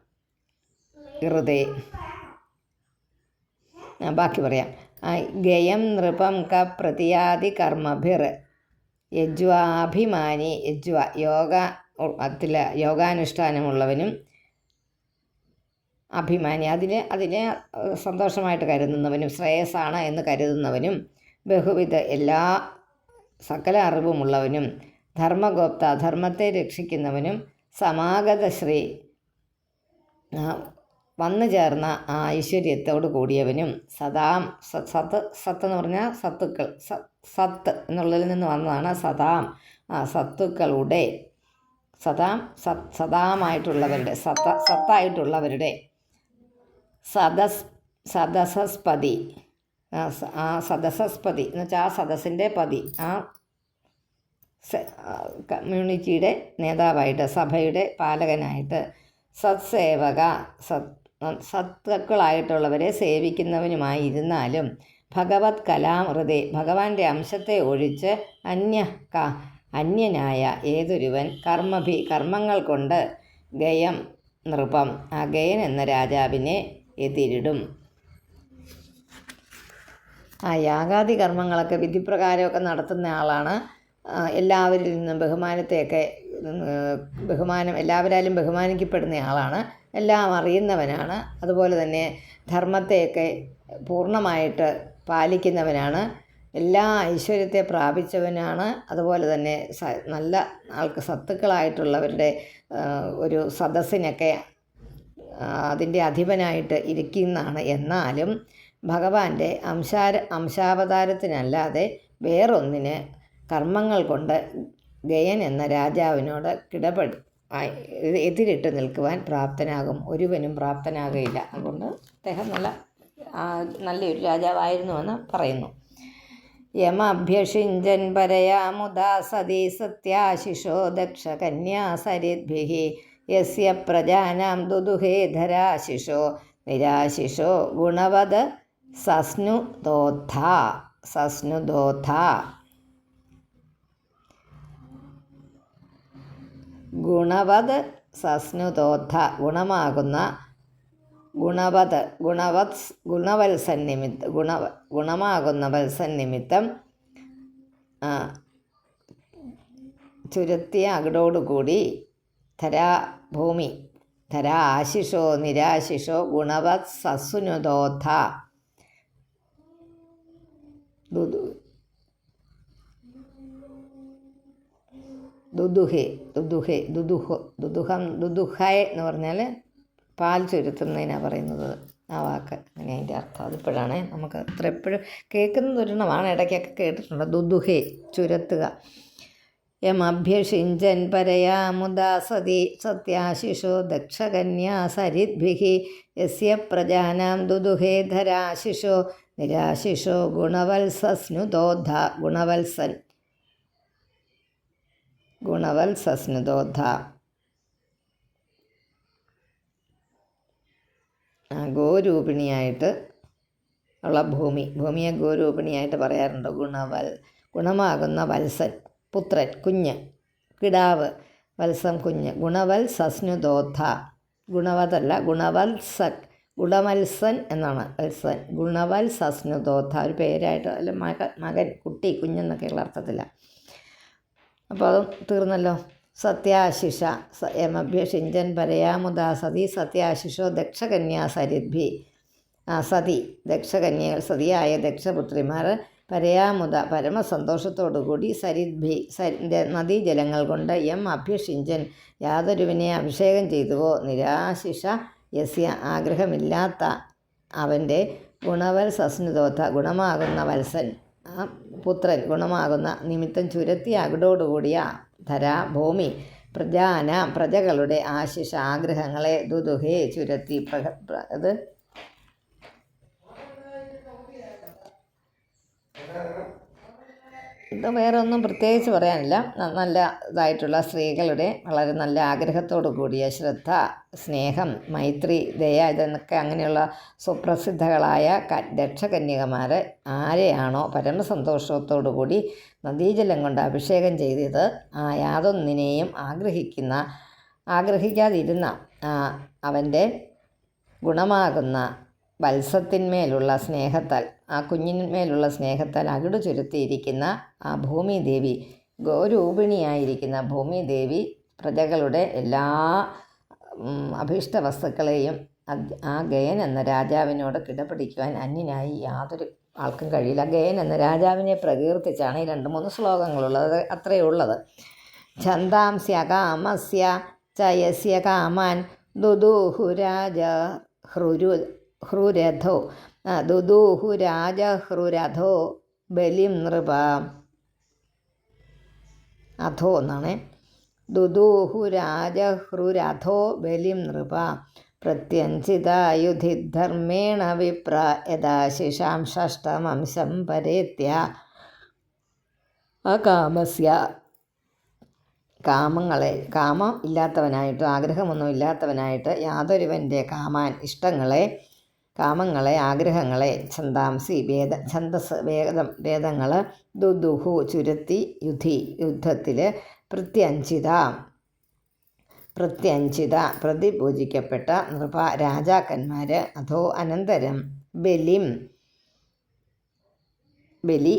ഹൃദയ. ബാക്കി പറയാം. ഗയം നൃപം ക പ്രതിയാതി കർമ്മഭിർ യജ്വാഭിമാനി. യോഗാനുഷ്ഠാനമുള്ളവനും അഭിമാനി, അതിനെ സന്തോഷമായിട്ട് കരുതുന്നവനും ശ്രേയസ്സാണ് എന്ന് കരുതുന്നവനും ബഹുവിധ സകല അറിവുമുള്ളവനും ധർമ്മഗോപ്ത ധർമ്മത്തെ രക്ഷിക്കുന്നവനും സമാഗത ശ്രീ വന്നു ചേർന്ന ആ ഐശ്വര്യത്തോട് കൂടിയവനും സദാം സത്ത് എന്ന് പറഞ്ഞാൽ സത്തുക്കൾ, സത്ത് എന്നുള്ളതിൽ നിന്ന് വന്നതാണ് സദാം. സത്തുക്കളുടെ സദാമായിട്ടുള്ളവരുടെ സത്തായിട്ടുള്ളവരുടെ സദസസ്പതി. ആ സദസസ്പതി എന്ന് വെച്ചാൽ ആ സദസ്സിൻ്റെ പതി, ആ കമ്മ്യൂണിറ്റിയുടെ നേതാവായിട്ട്, സഭയുടെ പാലകനായിട്ട്, സത്സേവക സത്തുക്കളായിട്ടുള്ളവരെ സേവിക്കുന്നവനുമായിരുന്നാലും ഭഗവത് കലാമൃതേ ഭഗവാന്റെ അംശത്തെ ഒഴിച്ച് അന്യനായ ഏതൊരുവൻ കർമ്മങ്ങൾ കൊണ്ട് ഗയം നൃപം ആ ഗയൻ എന്ന രാജാവിനെ എതിരിടും. യാഗാദി കർമ്മങ്ങളൊക്കെ വിധിപ്രകാരമൊക്കെ നടത്തുന്ന ആളാണ്. എല്ലാവരിൽ നിന്നും എല്ലാവരാലും ബഹുമാനിക്കപ്പെടുന്ന ആളാണ്. എല്ലാം അറിയുന്നവനാണ്. അതുപോലെ തന്നെ ധർമ്മത്തെയൊക്കെ പൂർണ്ണമായിട്ട് പാലിക്കുന്നവനാണ്. എല്ലാ ഐശ്വര്യത്തെ പ്രാപിച്ചവനാണ്. അതുപോലെ തന്നെ നല്ല സത്തുക്കളായിട്ടുള്ളവരുടെ ഒരു സദസ്സിനൊക്കെ അതിൻ്റെ അധിപനായിട്ട് ഇരിക്കുന്നതാണ്. എന്നാലും ഭഗവാന്റെ അംശാവതാരത്തിനല്ലാതെ വേറൊന്നിന് കർമ്മങ്ങൾ കൊണ്ട് ഗയൻ എന്ന രാജാവിനോട് എതിരിട്ട് നിൽക്കുവാൻ ഒരുവനും പ്രാപ്തനാകുകയില്ല. അതുകൊണ്ട് അദ്ദേഹം നല്ലൊരു രാജാവായിരുന്നുവെന്ന് പറയുന്നു. യമഭ്യഷിഞ്ചൻ പരയാമുദാ സതി സത്യാശിഷോ ദക്ഷ കന്യാസരിദ്ഭിഃ യസ്യ പ്രജാനാം ദുദുഹേ ധരാശിഷോ നിരാശിഷോ ഗുണവത് സസ്നുദോഥ. ഗുണവത് സസ്നുദോഥ ഗുണമാകുന്ന ഗുണമാകുന്ന വത്സൻ നിമിത്തം ചുരുത്തിയ അകടോടുകൂടി ഭൂമി ആശിഷോ നിരാശിഷോ ഗുണവത് സസ്നുദോഥ. ദുദുഹ എന്ന് പറഞ്ഞാൽ പാൽ ചുരുത്തുന്നതിനാണ് പറയുന്നത്. ആ വാക്ക് അങ്ങനെ അതിൻ്റെ അർത്ഥം. അതിപ്പോഴാണ് നമുക്ക് അത്ര എപ്പോഴും കേൾക്കുന്നതൊരെണ്ണമാണ്, ഇടയ്ക്കൊക്കെ കേട്ടിട്ടുണ്ട്. ദുദുഹേ ചുരത്തുക. യമഭ്യഷിഞ്ചൻ പരയാമുദാ സതി സത്യാശിഷോ ദക്ഷകന്യാസരിദ്ഭിഃ യസ്യ പ്രജാനാം ദുദുഹേ ധരാശിഷോ നിരാശിഷോ ഗുണവത്സസ്നുദോഥ. ഗുണവത്സസ്നുദോഥ. ഗോരൂപിണിയായിട്ട് ഉള്ള ഭൂമിയെ ഗോരൂപിണിയായിട്ട് പറയാറുണ്ട്. ഗുണമാകുന്ന വത്സൻ, പുത്രൻ, കുഞ്ഞ്, കിടാവ്, വത്സം കുഞ്ഞ്. ഗുണവൽ സസ്നുദോധ, ഗുണവതല്ല ഗുണവത്സൻ, ഗുണവത്സൻ എന്നാണ് വത്സൻ. ഗുണവൽ സസ്നുദോധ ഒരു പേരായിട്ട്, അല്ല മകൻ, കുട്ടി, കുഞ്ഞെന്നൊക്കെയുള്ള അർത്ഥത്തില്ല. അപ്പോൾ അതും തീർന്നല്ലോ. സത്യാശിഷ യമഭ്യഷിഞ്ചൻ പരയാമുദാ സതി സത്യാശിഷോ ദക്ഷകന്യാ സരിദ്ഭി. സതി, ദക്ഷകന്യകൾ, സതിയായ ദക്ഷപുത്രിമാർ പരയാമുദ പരമസന്തോഷത്തോടുകൂടി സരിദ്ഭി നദീജലങ്ങൾ കൊണ്ട് അഭ്യഷിഞ്ചൻ യാതൊരുവിനെ അഭിഷേകം ചെയ്തുവോ നിരാശിഷ യസ്യ ആഗ്രഹമില്ലാത്ത അവൻ്റെ ഗുണവൽ സസ്നുദോധ ഗുണമാകുന്ന വത്സൻ പുത്രൻ ഗുണമാകുന്ന നിമിത്തം ചുരത്തി അകടോടുകൂടിയ ഭൂമി പ്രജകളുടെ ആശിഷ ആഗ്രഹങ്ങളെ ദുദുഹേ ചുരത്തി അത് ഇത് വേറെ ഒന്നും പ്രത്യേകിച്ച് പറയാനില്ല. നല്ല ഇതായിട്ടുള്ള സ്ത്രീകളുടെ വളരെ നല്ല ആഗ്രഹത്തോടു കൂടിയ ശ്രദ്ധ, സ്നേഹം, മൈത്രി, ദയ ഇതെന്നൊക്കെ അങ്ങനെയുള്ള സുപ്രസിദ്ധകളായ ദക്ഷകന്യകമാർ ആരെയാണോ പരമസന്തോഷത്തോടു കൂടി നദീജലം കൊണ്ട് അഭിഷേകം ചെയ്തത് യാതൊന്നിനെയും ആഗ്രഹിക്കാതിരുന്ന അവൻ്റെ ഗുണമാകുന്ന വത്സത്തിന്മേലുള്ള സ്നേഹത്താൽ, ആ കുഞ്ഞിന്മേലുള്ള സ്നേഹത്താൽ അകിടു ചുരുത്തിയിരിക്കുന്ന ആ ഭൂമിദേവി, ഗോരൂപിണിയായിരിക്കുന്ന ഭൂമിദേവി പ്രജകളുടെ എല്ലാ അഭീഷ്ട വസ്തുക്കളെയും ആ ഗയൻ എന്ന രാജാവിനോട് കിടപിടിക്കുവാൻ അന്യനായി യാതൊരു ആൾക്കും കഴിയില്ല. ഗയൻ എന്ന രാജാവിനെ പ്രകീർത്തിച്ചാണ് ഈ 2-3 ശ്ലോകങ്ങളുള്ളത്. അത്രയേ ഉള്ളത്. ഛന്ദാംസ്യ കാമസ്യ ചയസ്യ കാമാൻ ദുദൂഹുരാജ ഹ്രുരഥോ ദുദൂഹുരാജഹ്രുരഥോ ബലിം നൃപ. അധോ എന്നാണ്. ദുദൂഹുരാജഹ്രുരഥോ ബലിം നൃപ പ്രത്യഞ്ചിതായുധിധർമ്മേണ വിപ്ര യഥാശിഷാം ഷഷ്ടമംശം പരേത്യ. അകാമസ്യ കാമം ഇല്ലാത്തവനായിട്ട്, ആഗ്രഹമൊന്നും ഇല്ലാത്തവനായിട്ട് യാതൊരുവൻ്റെ കാമങ്ങളെ ആഗ്രഹങ്ങളെ ഛന്ദാംസി ഛന്ദസ് വേദങ്ങൾ ദുദുഹു ചുരത്തി യുദ്ധത്തിൽ പ്രത്യഞ്ചിത പ്രതിപൂജിക്കപ്പെട്ട നൃപ രാജാക്കന്മാർ അധോ അനന്തരം ബലി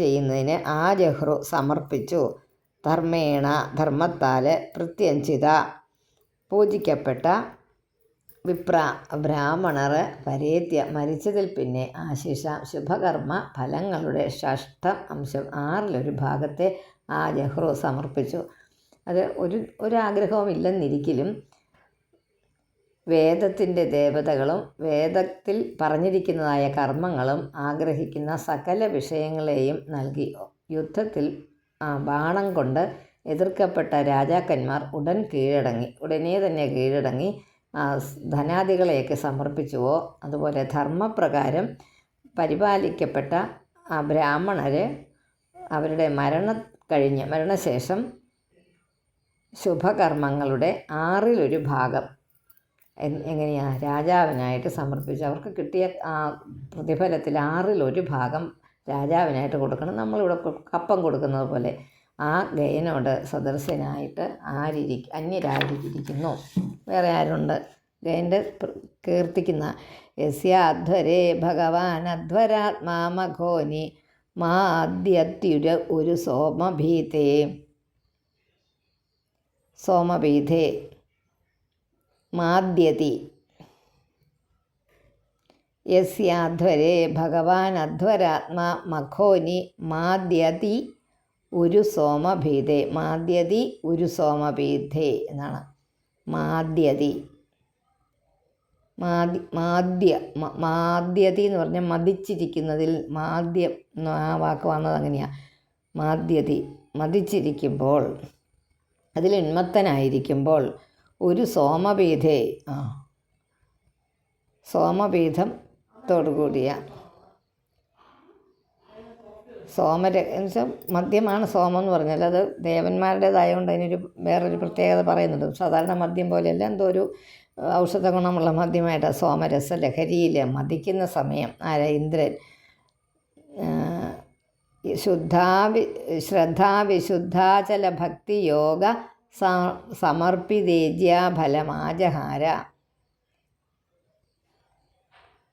ചെയ്യുന്നതിന് ആജഹ്രു സമർപ്പിച്ചു. ധർമ്മത്താൽ പ്രത്യഞ്ചിത പൂജിക്കപ്പെട്ട ബ്രാഹ്മണർ പരേത്യ മരിച്ചതിൽ പിന്നെ ആശിഷ ശുഭകർമ്മ ഫലങ്ങളുടെ 6 അംശം 1/6 ഭാഗത്തെ ആജഹ്രു സമർപ്പിച്ചു. അത് ഒരാഗ്രഹവും ഇല്ലെന്നിരിക്കലും വേദത്തിൻ്റെ ദേവതകളും വേദത്തിൽ പറഞ്ഞിരിക്കുന്നതായ കർമ്മങ്ങളും ആഗ്രഹിക്കുന്ന സകല വിഷയങ്ങളെയും നൽകി. യുദ്ധത്തിൽ ബാണം കൊണ്ട് എതിർക്കപ്പെട്ട രാജാക്കന്മാർ ഉടനെ തന്നെ കീഴടങ്ങി ധനാദികളെയൊക്കെ സമർപ്പിച്ചുവോ അതുപോലെ ധർമ്മപ്രകാരം പരിപാലിക്കപ്പെട്ട ആ ബ്രാഹ്മണർ അവരുടെ മരണശേഷം ശുഭകർമ്മങ്ങളുടെ 1/6 ഭാഗം എങ്ങനെയാണ് രാജാവിനായിട്ട് സമർപ്പിച്ചു. അവർക്ക് കിട്ടിയ പ്രതിഫലത്തിൽ 1/6 ഭാഗം രാജാവിനായിട്ട് കൊടുക്കണം. നമ്മളിവിടെ കപ്പം കൊടുക്കുന്നത് പോലെ ആ ഗയനോട് സദൃശനായിട്ട് അന്യരായിരിക്കുന്നു. വേറെ ആരുണ്ട്? ഗയൻ്റെ കീർത്തിക്കുന്ന യസ്യാധ്വരേ ഭഗവാൻ അധ്വരാത്മാ മഘോനി ഒരു സോമഭീതേ മാദ്യതി. യസ്യാധ്വരേ ഭഗവാൻ അധ്വരാത്മാ മഘോനി മാദ്യതി ഒരു സോമഭീതേ. മാദ്യതി ഒരു സോമഭീതേ എന്നാണ്. മാദ്യതി എന്ന് പറഞ്ഞാൽ മതിച്ചിരിക്കുന്നതിൽ മാദ്യം ആ വാക്ക് വന്നത് അങ്ങനെയാണ്. മാദ്യതി മതിച്ചിരിക്കുമ്പോൾ, അതിൽ ഉന്മത്തനായിരിക്കുമ്പോൾ ഒരു സോമഭീതേ സോമഭീതത്തോടുകൂടിയ എന്നുവെച്ചാൽ മദ്യമാണ് സോമം എന്ന് പറഞ്ഞാൽ. അത് ദേവന്മാരുടേതായതുകൊണ്ട് അതിനൊരു വേറൊരു പ്രത്യേകത പറയുന്നുണ്ട്. സാധാരണ മദ്യം പോലെയല്ല, എന്തോ ഒരു ഔഷധ ഗുണമുള്ള മദ്യമായിട്ട് സോമരസ ലഹരിയിൽ മതിക്കുന്ന സമയം ഇന്ദ്രൻ ശ്രദ്ധാവിശുദ്ധാചല ഭക്തി യോഗ സമർപ്പിതേജ്യാഫലമാജഹാര.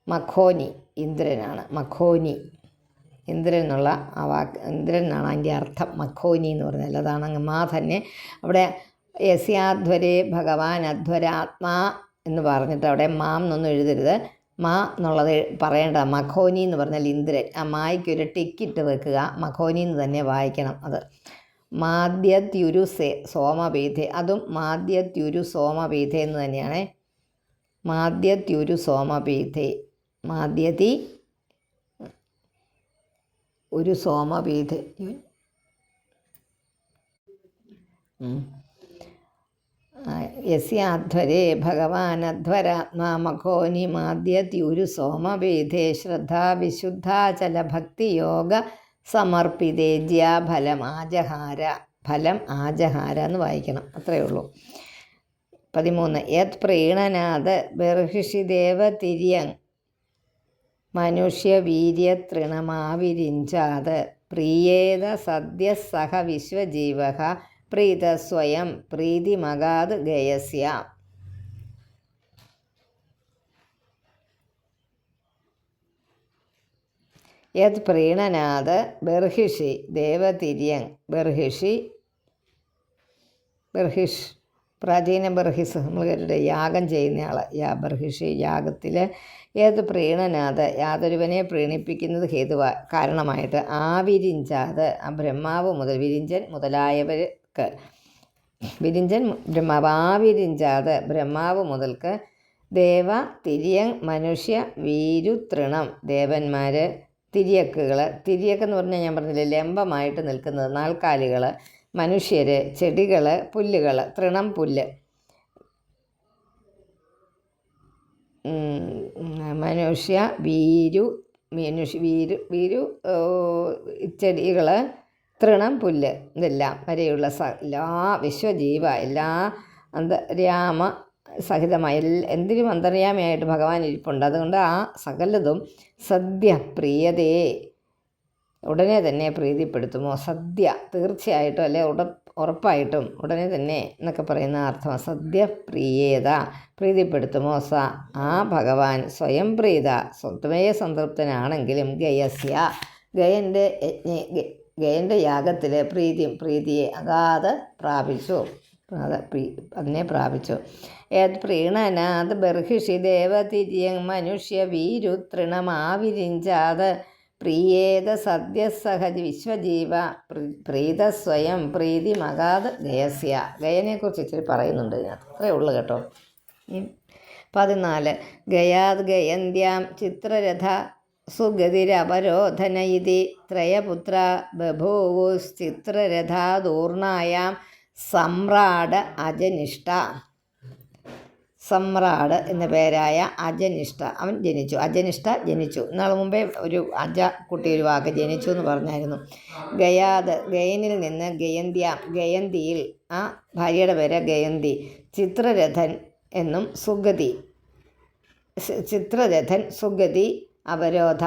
മഖോനി ഇന്ദ്രനാണ്. മഖോനി ഇന്ദ്രൻ എന്നുള്ള ആ വാക്ക്, ഇന്ദ്രൻ എന്നാണ് അതിൻ്റെ അർത്ഥം. മഖോനി എന്ന് പറഞ്ഞാൽ അതാണ്. അങ്ങ് മാ തന്നെ അവിടെ യസ്യാധ്വരേ ഭഗവാൻ അധ്വരാത്മാ എന്ന് പറഞ്ഞിട്ട് അവിടെ മാം എന്നൊന്നും എഴുതരുത്. മാ എന്നുള്ളത് പറയേണ്ട. മഖോനി എന്ന് പറഞ്ഞാൽ ഇന്ദ്രൻ. ആ മായ്ക്കൊരു ടിക്കിട്ട് വെക്കുക. മഖോനി എന്ന് തന്നെ വായിക്കണം. അത് മാദ്യത്യുരു സോമപീഠേ, അതും മാദ്യത്യുരു സോമപീഠേ എന്ന് തന്നെയാണ്. മാദ്യത്യുരു സോമപീഠേ, മാദ്യതി ഒരു സോമപീഠേ. യസ്യാധ്വരേ ഭഗവാൻ അധ്വരാത്മാ മഖോനി മാദ്യത്യുരു സോമപീഠേ ശ്രദ്ധാവിശുദ്ധാചല ഭക്തിയോഗ സമർപ്പിതേജ്യാഫലം ആജഹാര. ഫലം ആജഹാര എന്ന് വായിക്കണം. അത്രയേ ഉള്ളൂ. 13. യത് പ്രീണനാഥ ബർഹിഷിദേവ തിര്യങ് മനുഷ്യവീര്യതൃണമാവിരിഞ്ചാത് പ്രിയേത സദ്യ സഹ വിശ്വജീവ പ്രീതസ്വയം പ്രീതിമഗാത് ഗയസ്യ. യത് പ്രീണനാഥ ബർഹിഷി ദേവതിര്യങ്. ബർഹിഷ് പ്രാചീന ബർഹിസ് നമ്മൾ കേട്ടിട്ട് യാഗം ചെയ്യുന്നയാൾ. ബർഹിഷി യാഗത്തിൽ ഏത് പ്രീണനാഥ യാതൊരുവനെ പ്രീണിപ്പിക്കുന്നത് കാരണമായിട്ട് ആവിരിഞ്ചാത് ആ ബ്രഹ്മാവ് മുതൽ വിരിഞ്ചൻ മുതലായവർക്ക് വിരിഞ്ചൻ ബ്രഹ്മാവ് ആവിരിഞ്ചാത് ബ്രഹ്മാവ് മുതൽക്ക് ദേവ തിര്യങ് മനുഷ്യ വീരുതൃണം ദേവന്മാർ തിര്യക്കുകൾ. തിര്യക്കെന്ന് പറഞ്ഞാൽ ഞാൻ പറഞ്ഞില്ലേ ലംബമായിട്ട് നിൽക്കുന്നത് നാൽക്കാലികൾ. മനുഷ്യർ ചെടികൾ പുല്ലുകൾ. തൃണം പുല്ല്. മനുഷ്യ വീരു ചെടികൾ തൃണം പുല്ല് ഇതെല്ലാം വരെയുള്ള എല്ലാ വിശ്വജീവ എല്ലാ അന്തര്യാമ സഹിതമായ എന്തിനും അന്തര്യാമയായിട്ട് ഭഗവാൻ ഇരിപ്പുണ്ട്. അതുകൊണ്ട് ആ സകലതും സദ്യ പ്രിയതേ ഉടനെ തന്നെ പ്രീതിപ്പെടുത്തുമോ. സദ്യ തീർച്ചയായിട്ടും അല്ലെ ഉറപ്പായിട്ടും ഉടനെ തന്നെ എന്നൊക്കെ പറയുന്ന അർത്ഥമാണ്. സദ്യ പ്രിയേത പ്രീതിപ്പെടുത്തുമോ സ ആ ഭഗവാൻ സ്വയം പ്രീത സ്വന്തമേ സംതൃപ്തനാണെങ്കിലും ഗയസ്യ ഗയൻ്റെ യാഗത്തിൽ പ്രീതിയെ അഗാധ പ്രാപിച്ചു. അതിനെ പ്രാപിച്ചു. യത് പ്രീണനാഥ് ബർഹിഷി ദേവതിര്യങ് മനുഷ്യ വീരുതൃണമാവിരിഞ്ചാത് പ്രിയേത സദ്യ സഹജ് വിശ്വജീവ പ്രീതസ്വയം പ്രീതി മഗാത് ഗയസ്യ. ഗയനെക്കുറിച്ച് ഇച്ചിരി പറയുന്നുണ്ട് ഇതിനകത്ത്. അത്രയേ ഉള്ളൂ കേട്ടോ. 14. ഗയാത് ഗയന്ത്യാം ചിത്രരഥ സുഗതിരവരോധന ഇതി ത്രയപുത്ര ബഭൂവുശ്ചിത്രരഥാദൂർണായാം സമ്രാട് അജനിഷ്ഠ. സമ്രാട് എന്ന പേരായ അജനിഷ്ഠ അവൻ ജനിച്ചു. അജനിഷ്ഠ ജനിച്ചു. നാളെ മുമ്പേ ഒരു അജ കുട്ടി ഒരു വാക്ക് ജനിച്ചു എന്ന് പറഞ്ഞായിരുന്നു. ഗയാത് ഗയനിൽ നിന്ന് ഗയന്തിയിൽ ആ ഭാര്യയുടെ പേര് ഗയന്തി. ചിത്രരഥൻ എന്നും സുഗതി സുഗതി അവരോധ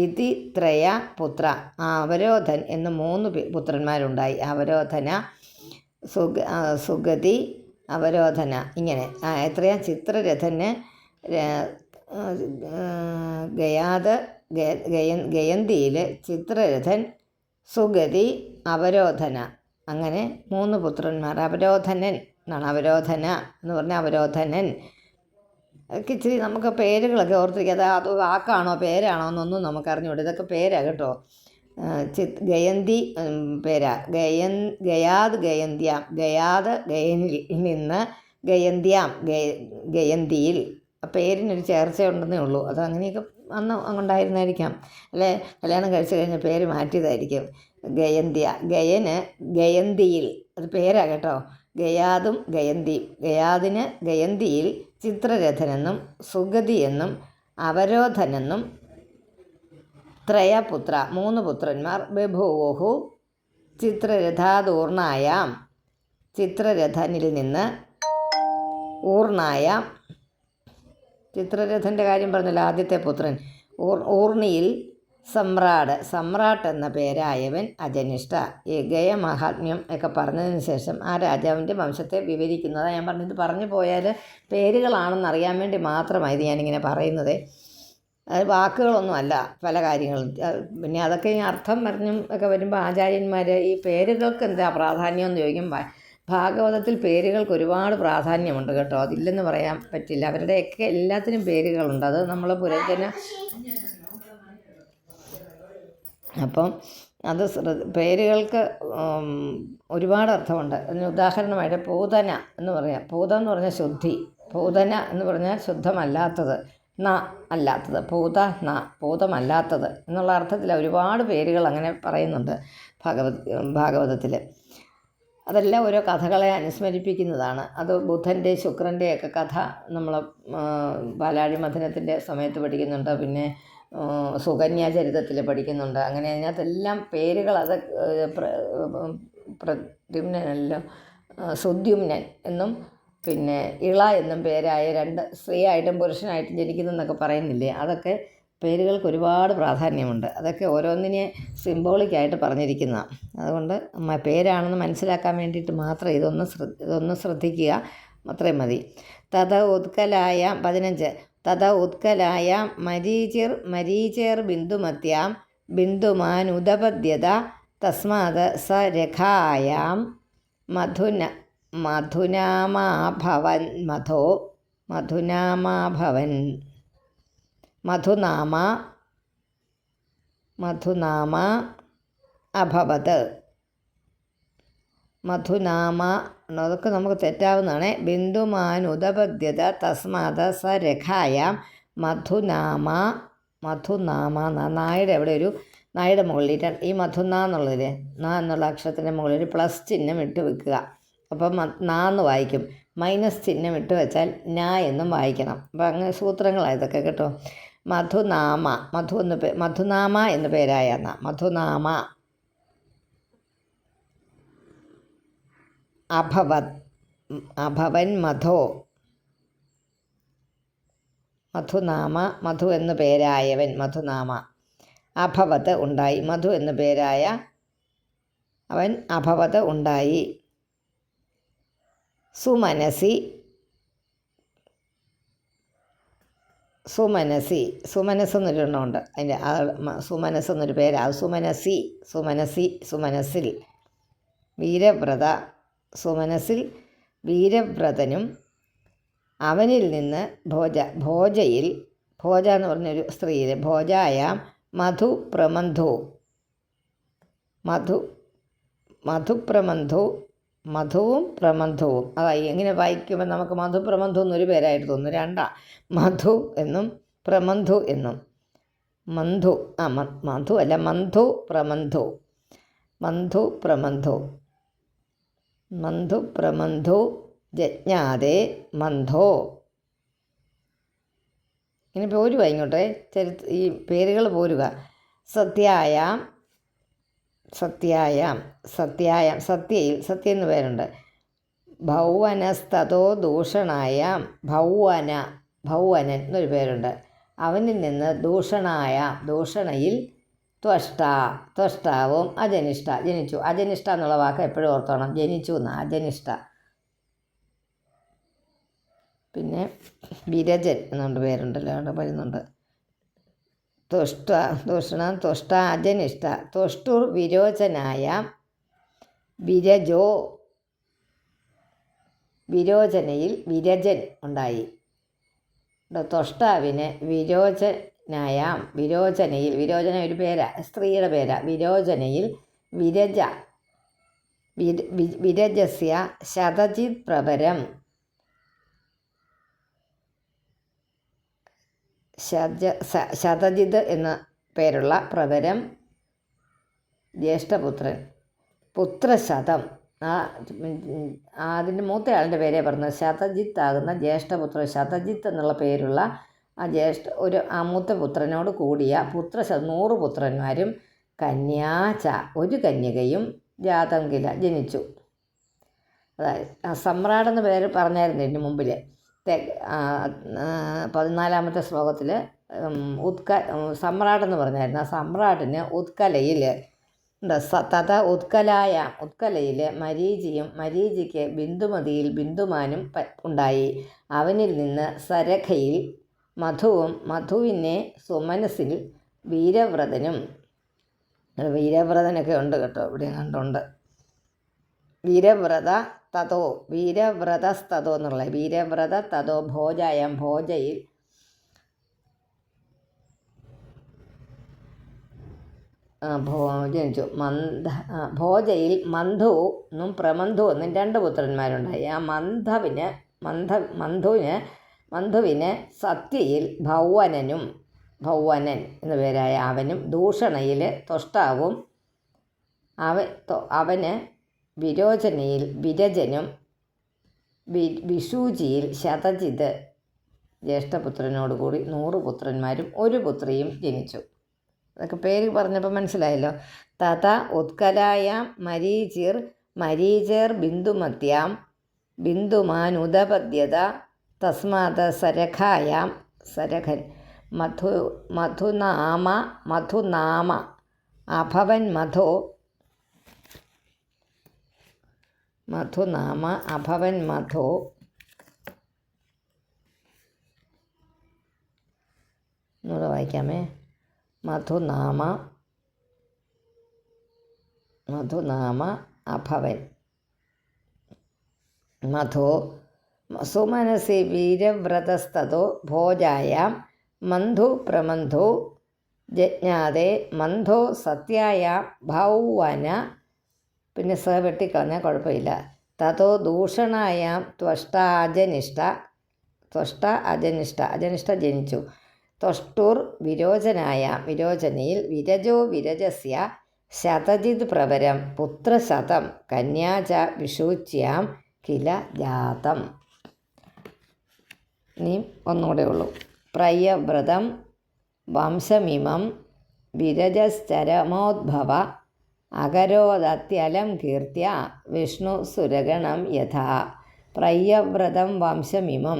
ഇതി ത്രയ പുത്ര. ആ അവരോധൻ എന്ന് 3 പുത്രന്മാരുണ്ടായി. അവരോധന സുഗതി അവരോധന ഇങ്ങനെ എത്രയാ. ചിത്രരഥന് ഗയന്തിയിൽ ചിത്രരഥൻ സുഗതി അവരോധന അങ്ങനെ 3 പുത്രന്മാർ. അവരോധനൻ എന്നാണ്. അവരോധന എന്ന് പറഞ്ഞാൽ അവരോധനൻ. ഒക്കെ ഇച്ചിരി നമുക്ക് പേരുകളൊക്കെ ഓർത്തിരിക്കുക. അത് വാക്കാണോ പേരാണോ എന്നൊന്നും നമുക്കറിഞ്ഞൂടെ. ഇതൊക്കെ പേരാ കേട്ടോ. ഗയന്തി പേരാ. ഗയാത് ഗയന്ത്യാം. ഗയാത് ഗയനിൽ നിന്ന് ഗയന്ത്യാം ഗയന്തിയിൽ. ആ പേരിനൊരു ചേർച്ചയുണ്ടെന്നേ ഉള്ളൂ. അത് അങ്ങനെയൊക്കെ അന്ന് അങ്ങുണ്ടായിരുന്നായിരിക്കാം. അല്ലെ കല്യാണം കഴിച്ചു കഴിഞ്ഞ പേര് മാറ്റിയതായിരിക്കും. ഗയന് ഗയന്തിയിൽ. അത് പേരാ കേട്ടോ. ഗയാതും ഗയന്തിയും. ഗയാദിന് ഗയന്തിയിൽ ചിത്രരഥനെന്നും സുഗതി എന്നും അവരോധനെന്നും ത്രയപുത്ര 3 പുത്രന്മാർ. ബഭൂവു ചിത്രരഥാദൂർണായാം ചിത്രരഥനിൽ നിന്ന് ഊർണായാം ചിത്രരഥൻ്റെ കാര്യം പറഞ്ഞല്ലോ, ആദ്യത്തെ പുത്രൻ. ഊർണിയിൽ സമ്രാട്ട് എന്ന പേരായവൻ അജനിഷ്ഠ. ഈ ഗയമഹാത്മ്യം ഒക്കെ പറഞ്ഞതിന് ശേഷം ആ രാജാവിൻ്റെ വംശത്തെ വിവരിക്കുന്നതാണ് ഞാൻ പറഞ്ഞത്. പറഞ്ഞു പോയാൽ പേരുകളാണെന്ന് അറിയാൻ വേണ്ടി മാത്രമാണ് ഇത് ഞാനിങ്ങനെ പറയുന്നത്. അത് വാക്കുകളൊന്നും അല്ല പല കാര്യങ്ങളും. പിന്നെ അതൊക്കെ ഈ അർത്ഥം പറഞ്ഞും ഒക്കെ വരുമ്പോൾ ആചാര്യന്മാർ ഈ പേരുകൾക്ക് എന്താ പ്രാധാന്യം എന്ന് ചോദിക്കും. ഭാഗവതത്തിൽ പേരുകൾക്ക് ഒരുപാട് പ്രാധാന്യമുണ്ട് കേട്ടോ, അതില്ലെന്ന് പറയാൻ പറ്റില്ല. അവരുടെയൊക്കെ എല്ലാത്തിനും പേരുകളുണ്ട്. അത് നമ്മൾ അപ്പം അത് പേരുകൾക്ക് ഒരുപാട് അർത്ഥമുണ്ട്. അതിന് ഉദാഹരണമായിട്ട് പൂതന എന്ന് പറയാം. പൂതം എന്ന് പറഞ്ഞാൽ ശുദ്ധി, പൂതന എന്ന് പറഞ്ഞാൽ ശുദ്ധമല്ലാത്തത്, അല്ലാത്തത്, പൂതമല്ലാത്തത് എന്നുള്ള അർത്ഥത്തിൽ ഒരുപാട് പേരുകൾ അങ്ങനെ പറയുന്നുണ്ട് ഭാഗവതത്തിൽ. അതെല്ലാം ഓരോ കഥകളെ അനുസ്മരിപ്പിക്കുന്നതാണ്. അത് ബുധൻ്റെ ശുക്രൻ്റെയൊക്കെ കഥ നമ്മൾ പാലാഴി മഥനത്തിൻ്റെ സമയത്ത് പഠിക്കുന്നുണ്ട്. പിന്നെ സുകന്യാചരിതത്തിൽ പഠിക്കുന്നുണ്ട്. അങ്ങനെ അതിനകത്തെല്ലാം പേരുകൾ അത് പ്രദ്യുമ്നനല്ല സുദ്യുമ്നൻ എന്നും പിന്നെ ഇള എന്നും പേരായ രണ്ട് സ്ത്രീയായിട്ടും പുരുഷനായിട്ടും ജനിക്കുന്നതെന്നൊക്കെ പറയുന്നില്ലേ, അതൊക്കെ പേരുകൾക്ക് ഒരുപാട് പ്രാധാന്യമുണ്ട്. അതൊക്കെ ഓരോന്നിനെ സിംബോളിക്കായിട്ട് പറഞ്ഞിരിക്കുന്നതാണ്. അതുകൊണ്ട് പേരാണെന്ന് മനസ്സിലാക്കാൻ വേണ്ടിയിട്ട് മാത്രം ഇതൊന്ന് ശ്രദ്ധിക്കുക, അത്രയും മതി. തഥ ഉത്കലായ 15 തഥ ഉത്കലായ മരീചിർ ബിന്ദുമത്യാം ബിന്ദുമാനുദപദ്യത തസ്മാത് സ രഖായാം മധുനാമാഭവൻ അഭവത്. മധുനാമ അതൊക്കെ നമുക്ക് തെറ്റാവുന്നതാണ്. ബിന്ദുമാനുദപദ്യത തസ്മാത് സ രഖായാം മധുനാമ. നായുടെ അവിടെ ഒരു നായുടെ മുകളിൽ ഈ മധുന എന്നുള്ളതിൽ എന്നുള്ള അക്ഷരത്തിൻ്റെ മുകളിൽ ഒരു പ്ലസ് ചിഹ്നം ഇട്ട് വെക്കുക. അപ്പം എന്ന് വായിക്കും. മൈനസ് ചിഹ്നം ഇട്ട് വെച്ചാൽ എന്നും വായിക്കണം. അപ്പം അങ്ങനെ സൂത്രങ്ങളാണ് ഇതൊക്കെ കേട്ടോ. മധുനാമ മധുനാമ എന്ന് പേരായ മധുനാമ അഭവൻ മധുനാമ മധു എന്ന് പേരായവൻ മധുനാമ അഭവത് ഉണ്ടായി. മധു എന്ന് പേരായ അവൻ അഭവത് ഉണ്ടായി. സുമനസി എന്നൊരെണ്ണമുണ്ട്. അതിൻ്റെ സുമനസ് എന്നൊരു പേരാണ്. സുമനസിൽ വീരവ്രത. സുമനസിൽ വീരവ്രതനും അവനിൽ നിന്ന് ഭോജ എന്ന് പറഞ്ഞൊരു സ്ത്രീയിൽ ഭോജായാം മധുവും പ്രമന്ധവും അതായി. എങ്ങനെ വായിക്കുമ്പോൾ നമുക്ക് മധുപ്രമന്ധു എന്നൊരു പേരായിട്ട് തോന്നുന്നു. രണ്ടാ, മധു എന്നും പ്രമന്ധു എന്നും. മധു അല്ല, മന്ധു ജജ്ഞാതേ മന്ധോ. ഇങ്ങനെ പോരുക ഇങ്ങോട്ടെ, ഈ പേരുകൾ പോരുക. സത്യയിൽ സത്യ എന്ന് പേരുണ്ട്. ഭൗവനസ്തതോ ദൂഷണായാം ഭൗവനൻ എന്നൊരു പേരുണ്ട്. അവനിൽ നിന്ന് ദൂഷണയിൽ ത്വഷ്ടാവും അജനിഷ്ഠ ജനിച്ചു. അജനിഷ്ഠ എന്നുള്ള വാക്ക് എപ്പോഴും ഓർത്തോണം. ജനിച്ചു എന്ന് അജനിഷ്ഠ. പിന്നെ വിരജൻ എന്നുകൊണ്ട് പേരുണ്ടല്ലോ, അവിടെ വരുന്നുണ്ട്. ത്വഷ്ട അജനിഷ്ഠ. ത്വഷ്ടുർ വിരോചനായ വിരോചനയിൽ വിരജൻ ഉണ്ടായി. ത്വഷ്ടാവിന് വിരോചനയിൽ വിരോചന ഒരു പേരാ, സ്ത്രീയുടെ പേരാ. വിരോചനയിൽ വിരജസ്യ ശതജിത് പ്രഭരം. ശതജിത് എന്ന പേരുള്ള പ്രവരം ജ്യേഷ്ഠപുത്രൻ. പുത്രശതം അതിൻ്റെ മൂത്തയാളിൻ്റെ പേരേ പറഞ്ഞത്. ശതജിത്ത് ആകുന്ന ജ്യേഷ്ഠപുത്രൻ. ശതജിത്ത് എന്നുള്ള പേരുള്ള ആ മൂത്ത പുത്രനോട് കൂടിയ 100 പുത്രന്മാരും കന്യാച ഒരു കന്യകയും ജാതം കില ജനിച്ചു. അതായത് സമ്രാടെന്ന് പേര് പറഞ്ഞായിരുന്നു ഇതിന് മുമ്പിൽ. 14-ാമത്തെ ശ്ലോകത്തിൽ സമ്രാട്ട് എന്ന് പറഞ്ഞായിരുന്നു. ആ സമ്രാട്ടിന് ഉത്കലയിൽ തഥ ഉത്കലയിൽ മരീചിയും മരീചിക്ക് ബിന്ദുമതിയിൽ ബിന്ദുമാനും ഉണ്ടായി. അവനിൽ നിന്ന് സരഖയിൽ മധുവും മധുവിനെ സുമനസിൽ വീരവ്രതനും. വീരവ്രതനൊക്കെ ഉണ്ട് കേട്ടോ, ഇവിടെ കണ്ടുണ്ട്. വീരവ്രതസ്തതോ എന്നുള്ള വീരവ്രത തതോ ഭോജായം ഭോജയിൽ ജനിച്ചു. ഭോജയിൽ മന്ധു എന്നും പ്രമന്ധു എന്നും 2 പുത്രന്മാരുണ്ടായി. ആ മന്ധുവിന് സത്യയിൽ ഭൗവനൻ എന്നു പേരായ അവനും ദൂഷണയിൽ ത്വഷ്ടാവും അവന് വിരോചനയിൽ വിരജനും വിഷൂചിയിൽ ശതജിത് ജ്യേഷ്ഠപുത്രനോടുകൂടി 100 പുത്രന്മാരും 1 പുത്രിയും ജനിച്ചു. അതൊക്കെ പേര് പറഞ്ഞപ്പോൾ മനസ്സിലായല്ലോ. തഥ ഉത്കലായാം മരീചിർ ബിന്ദുമത്യാം ബിന്ദുമാനുദപദ്യത തസ്മാത് സരഖായാം സരഖൻ മധുനാമ അഭവൻ മധോ എന്നൂടെ വായിക്കാമേ. മധുനാമ അഭവൻ മധോ സുമനസി വീരവ്രതസ്തതോ ഭോജായാം മന്ധു പ്രമന്ധു ജജ്ഞാതെ മന്ധോ സത്യായ ഭൗവന. പിന്നെ വെട്ടിക്കളഞ്ഞാൽ കുഴപ്പമില്ല. തതോ ദൂഷണായാം അജനിഷ്ഠ ജനിച്ചു. ത്വഷ്ടുർ വിരോചനയിൽ വിരജസ്യ ശതജിത് പ്രവരം പുത്രശതം കന്യാച വിഷൂച്യാം കില ജാതം. ഇനി ഒന്നുകൂടെ ഉള്ളൂ. പ്രയവ്രതം വംശമിമം വിരജശ്ചരമോദ്ഭവ അകരോദത്യലം കീർത്തിയ വിഷ്ണു സുരഗണം യഥാ. പ്രയവ്രതം വംശമിമം,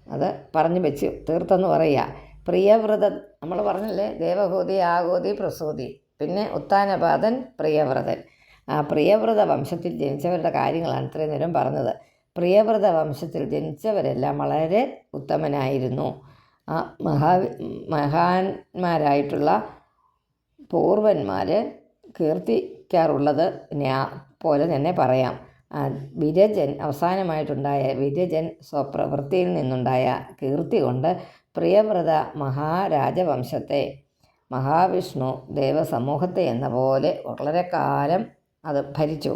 അത് പറഞ്ഞു വെച്ച് തീർത്തെന്ന് പറയുക. പ്രിയവ്രതം നമ്മൾ പറഞ്ഞില്ലേ, ദേവഹൂതി ആഹൂതി പ്രസൂതി, പിന്നെ ഉത്താനപാദൻ പ്രിയവ്രതൻ. ആ പ്രിയവ്രത വംശത്തിൽ ജനിച്ചവരുടെ കാര്യങ്ങളാണ് ഇത്രയും നേരം പറഞ്ഞത്. പ്രിയവ്രത വംശത്തിൽ ജനിച്ചവരെല്ലാം വളരെ ഉത്തമനായിരുന്നു. ആ മഹാന്മാരായിട്ടുള്ള പൂർവന്മാർ കീർത്തിക്കാറുള്ളത് പോലെ തന്നെ പറയാം. വിരജൻ അവസാനമായിട്ടുണ്ടായ വിരജൻ സ്വപ്രവൃത്തിയിൽ നിന്നുണ്ടായ കീർത്തി കൊണ്ട് പ്രിയവ്രത മഹാരാജവംശത്തെ മഹാവിഷ്ണു ദേവസമൂഹത്തെ എന്ന പോലെ വളരെ കാലം അത് ഭരിച്ചു.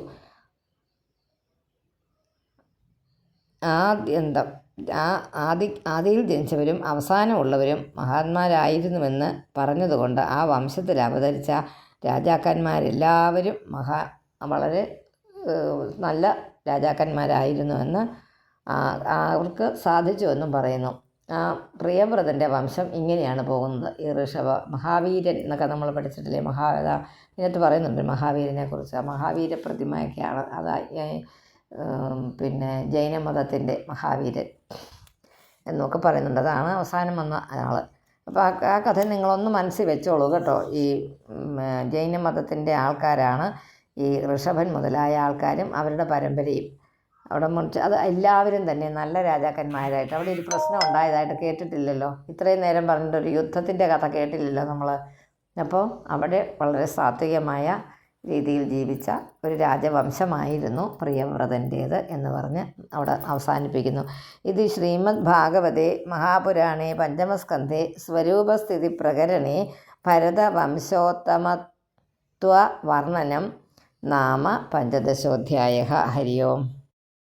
ആദിയിൽ ജനിച്ചവരും അവസാനമുള്ളവരും മഹാന്മാരായിരുന്നുവെന്ന് പറഞ്ഞതുകൊണ്ട് ആ വംശത്തിൽ അവതരിച്ച രാജാക്കന്മാരെല്ലാവരും വളരെ നല്ല രാജാക്കന്മാരായിരുന്നുവെന്ന് അവർക്ക് സാധിച്ചുവെന്നും പറയുന്നു. ആ പ്രിയവ്രതൻ്റെ വംശം ഇങ്ങനെയാണ് പോകുന്നത്. ഈ മഹാവീരൻ എന്നൊക്കെ നമ്മൾ പഠിച്ചിട്ടില്ലേ, ഇതിനകത്ത് പറയുന്നുണ്ട് മഹാവീരനെ കുറിച്ച്. മഹാവീര പ്രതിമയൊക്കെയാണ് അത്. പിന്നെ ജൈനമതത്തിൻ്റെ മഹാവീരൻ എന്നൊക്കെ പറയുന്നുണ്ട്. അതാണ് അവസാനം വന്ന ആൾ. അപ്പോൾ ആ കഥ നിങ്ങളൊന്ന് മനസ്സിൽ വെച്ചോളൂ കേട്ടോ. ഈ ജൈനമതത്തിൻ്റെ ആൾക്കാരാണ് ഈ ഋഷഭൻ മുതലായ ആൾക്കാരും അവരുടെ പരമ്പരയും. അവിടെ അത് എല്ലാവരും തന്നെ നല്ല രാജാക്കന്മാരായിട്ട്. അവിടെ ഒരു പ്രശ്നം ഉണ്ടായതായിട്ട് കേട്ടിട്ടില്ലല്ലോ, ഇത്രയും നേരം പറഞ്ഞിട്ടൊരു യുദ്ധത്തിൻ്റെ കഥ കേട്ടില്ലല്ലോ നമ്മൾ. അപ്പോൾ അവിടെ വളരെ സാത്വികമായ രീതിയിൽ ജീവിച്ച ഒരു രാജവംശമായിരുന്നു പ്രിയവ്രതൻ്റേത് എന്ന് പറഞ്ഞ് അവിടെ അവസാനിപ്പിക്കുന്നു. ഇത് ശ്രീമദ് ഭാഗവതേ മഹാപുരാണേ പഞ്ചമസ്കന്ധേ സ്വരൂപസ്ഥിതി പ്രകരണേ ഭരതവംശോത്തമത്വ വർണ്ണനം നാമ 15 ഹരി ഓം.